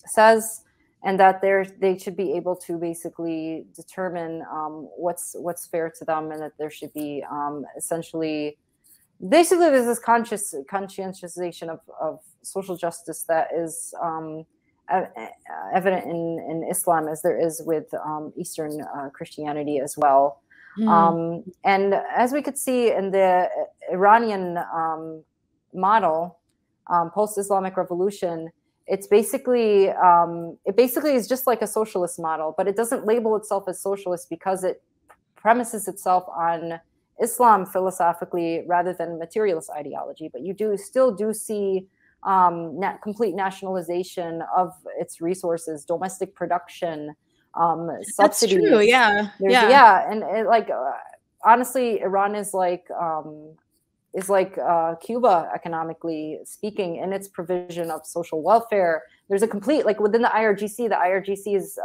says, and that they should be able to basically determine what's fair to them, and that there should be essentially, basically, there's this conscientization of social justice that is evident in Islam, as there is with Eastern Christianity as well. And as we could see in the Iranian model, post-Islamic revolution, it basically is just like a socialist model, but it doesn't label itself as socialist because it premises itself on Islam philosophically rather than materialist ideology. But you still do see complete nationalization of its resources, domestic production, subsidies. That's true, yeah. And honestly, Iran is like Cuba, economically speaking, in its provision of social welfare. There's a complete, like, within the IRGC is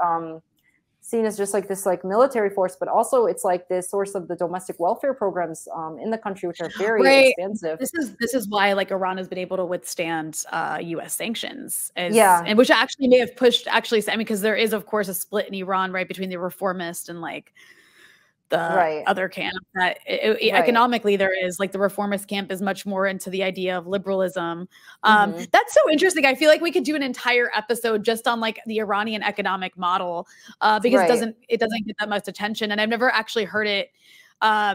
seen as just like this military force, but also it's like the source of the domestic welfare programs in the country, which are very expansive. This is why Iran has been able to withstand U.S. sanctions, and which actually may have pushed because there is of course a split in Iran, right, between the reformist and the other camp. That economically there is the reformist camp is much more into the idea of liberalism. That's so interesting. I feel like we could do an entire episode just on the Iranian economic model because it doesn't get that much attention, and I've never actually heard it. I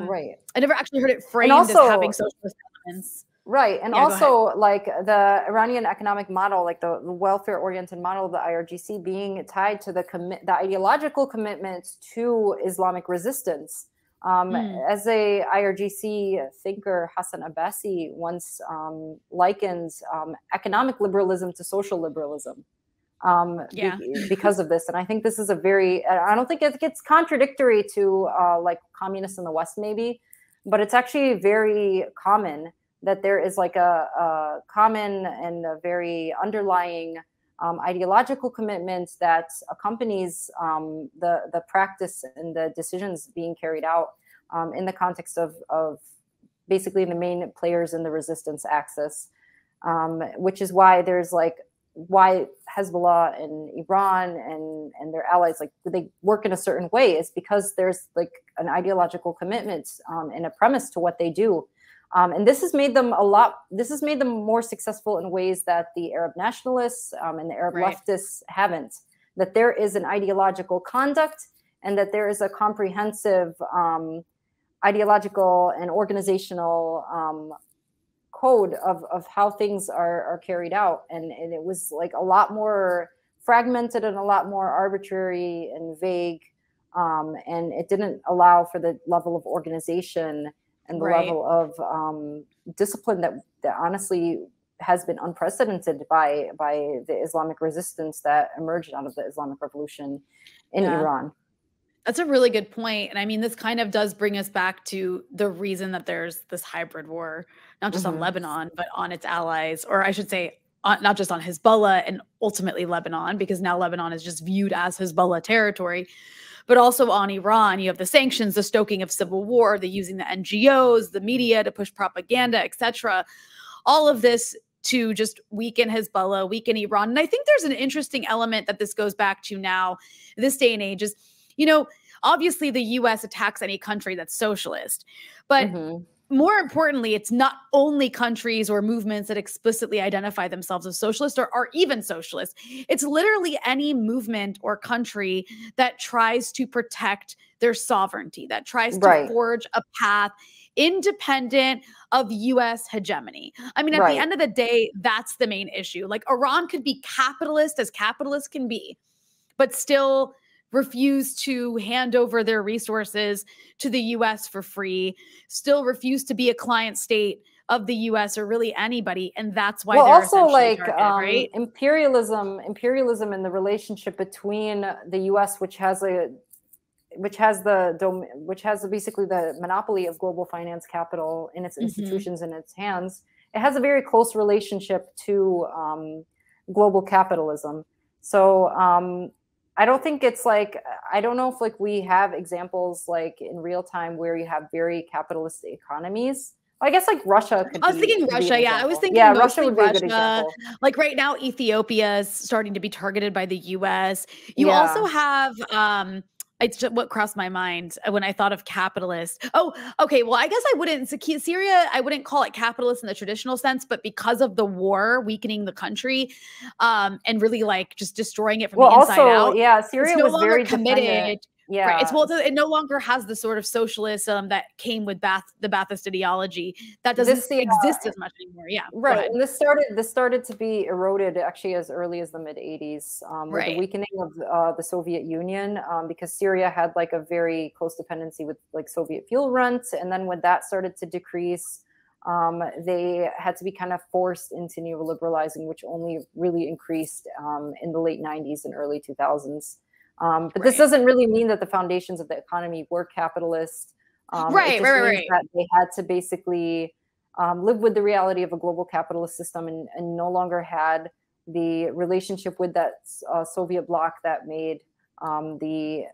never actually heard it framed as having socialist elements. Right. And also the Iranian economic model, the welfare-oriented model of the IRGC being tied to the ideological commitment to Islamic resistance. As a IRGC thinker, Hassan Abbasi once likens economic liberalism to social liberalism because of this. And I think this is I don't think it gets contradictory to communists in the West maybe, but it's actually very common that there is a common and a very underlying ideological commitment that accompanies the practice and the decisions being carried out in the context of basically the main players in the resistance axis, which is why there's why Hezbollah and Iran and their allies, they work in a certain way, is because there's an ideological commitment and a premise to what they do. And this has made them more successful in ways that the Arab nationalists and the Arab leftists haven't. That there is an ideological conduct, and that there is a comprehensive ideological and organizational code of how things are carried out. And it was a lot more fragmented and a lot more arbitrary and vague. And it didn't allow for the level of organization and the level of discipline that honestly has been unprecedented by the Islamic resistance that emerged out of the Islamic Revolution in Iran. That's a really good point. And I mean, this kind of does bring us back to the reason that there's this hybrid war, not just on Lebanon, but on its allies, or I should say, not just on Hezbollah and ultimately Lebanon, because now Lebanon is just viewed as Hezbollah territory, but also on Iran. You have the sanctions, the stoking of civil war, the using the NGOs, the media to push propaganda, etc. All of this to just weaken Hezbollah, weaken Iran. And I think there's an interesting element that this goes back to now, this day and age is, obviously the US attacks any country that's socialist, but more importantly, it's not only countries or movements that explicitly identify themselves as socialist or are even socialist. It's literally any movement or country that tries to protect their sovereignty, that tries to forge a path independent of US hegemony. I mean, at the end of the day, that's the main issue. Iran could be capitalist as capitalists can be, but still refuse to hand over their resources to the US for free, still refuse to be a client state of the US or really anybody. And that's why they're also targeted, imperialism in the relationship between the US, which has basically the monopoly of global finance capital in its institutions in its hands. It has a very close relationship to global capitalism. So I don't think it's I don't know if we have examples in real time where you have very capitalist economies I guess like Russia could I was thinking could be Russia, an yeah. I was example. thinking Yeah, Russia mostly would be a good Russia. example. Like right now, Ethiopia is starting to be targeted by the US. You also Yeah. have it's just what crossed my mind when I thought of capitalist. Oh, okay. Well, I guess I wouldn't Syria, I wouldn't call it capitalist in the traditional sense, but because of the war weakening the country, and really like just destroying it from Well, the inside also, out, yeah, it's Syria no was longer very dependent. committed. Right. Yeah. It no longer has the sort of socialism that came with the Ba'athist ideology. That doesn't This, yeah, exist as much anymore. Yeah. Go right. ahead. And this started to be eroded actually as early as the mid 80s, with the Right. weakening of the Soviet Union, because Syria had like a very close dependency with like Soviet fuel runs. And then when that started to decrease, they had to be kind of forced into neoliberalizing, which only really increased in the late 90s and early 2000s. But this doesn't really mean that the foundations of the economy were capitalist. It just means that they had to basically live with the reality of a global capitalist system, and no longer had the relationship with that Soviet bloc that made the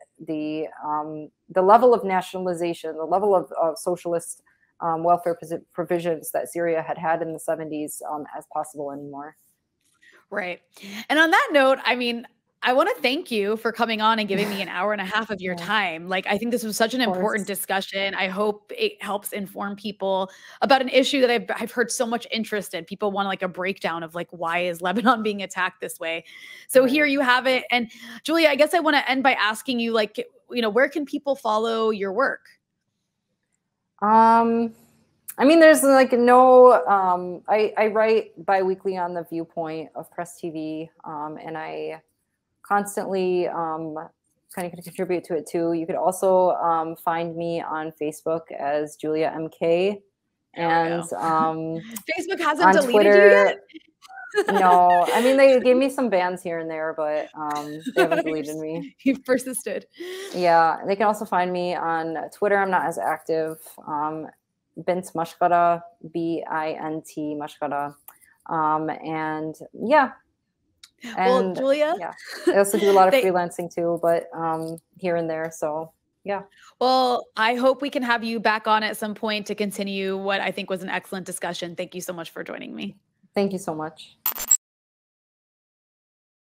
level of nationalization, the level of socialist welfare provisions that Syria had in the 70s as possible anymore. Right. And on that note, I mean, I want to thank you for coming on and giving me an hour and a half of your time. Like, I think this was such an important discussion. I hope it helps inform people about an issue that I've heard so much interest in. People want like a breakdown of like, why is Lebanon being attacked this way? So here you have it. And Julia, I guess I want to end by asking you, like, you know, where can people follow your work? I mean, there's like no, I write biweekly on the Viewpoint of Press TV, and I constantly kind of contribute to it too. You could also find me on Facebook as Julia MK, and Facebook hasn't on deleted Twitter, you yet? No, I mean, they gave me some bans here and there, but they haven't deleted me. You've persisted. Yeah, they can also find me on Twitter. I'm not as active. Bint Mashkara, Bint Mashkara, and yeah. Well, And Julia, yeah, I also do a lot of freelancing too, but here and there. So yeah. Well, I hope we can have you back on at some point to continue what I think was an excellent discussion. Thank you so much for joining me. Thank you so much.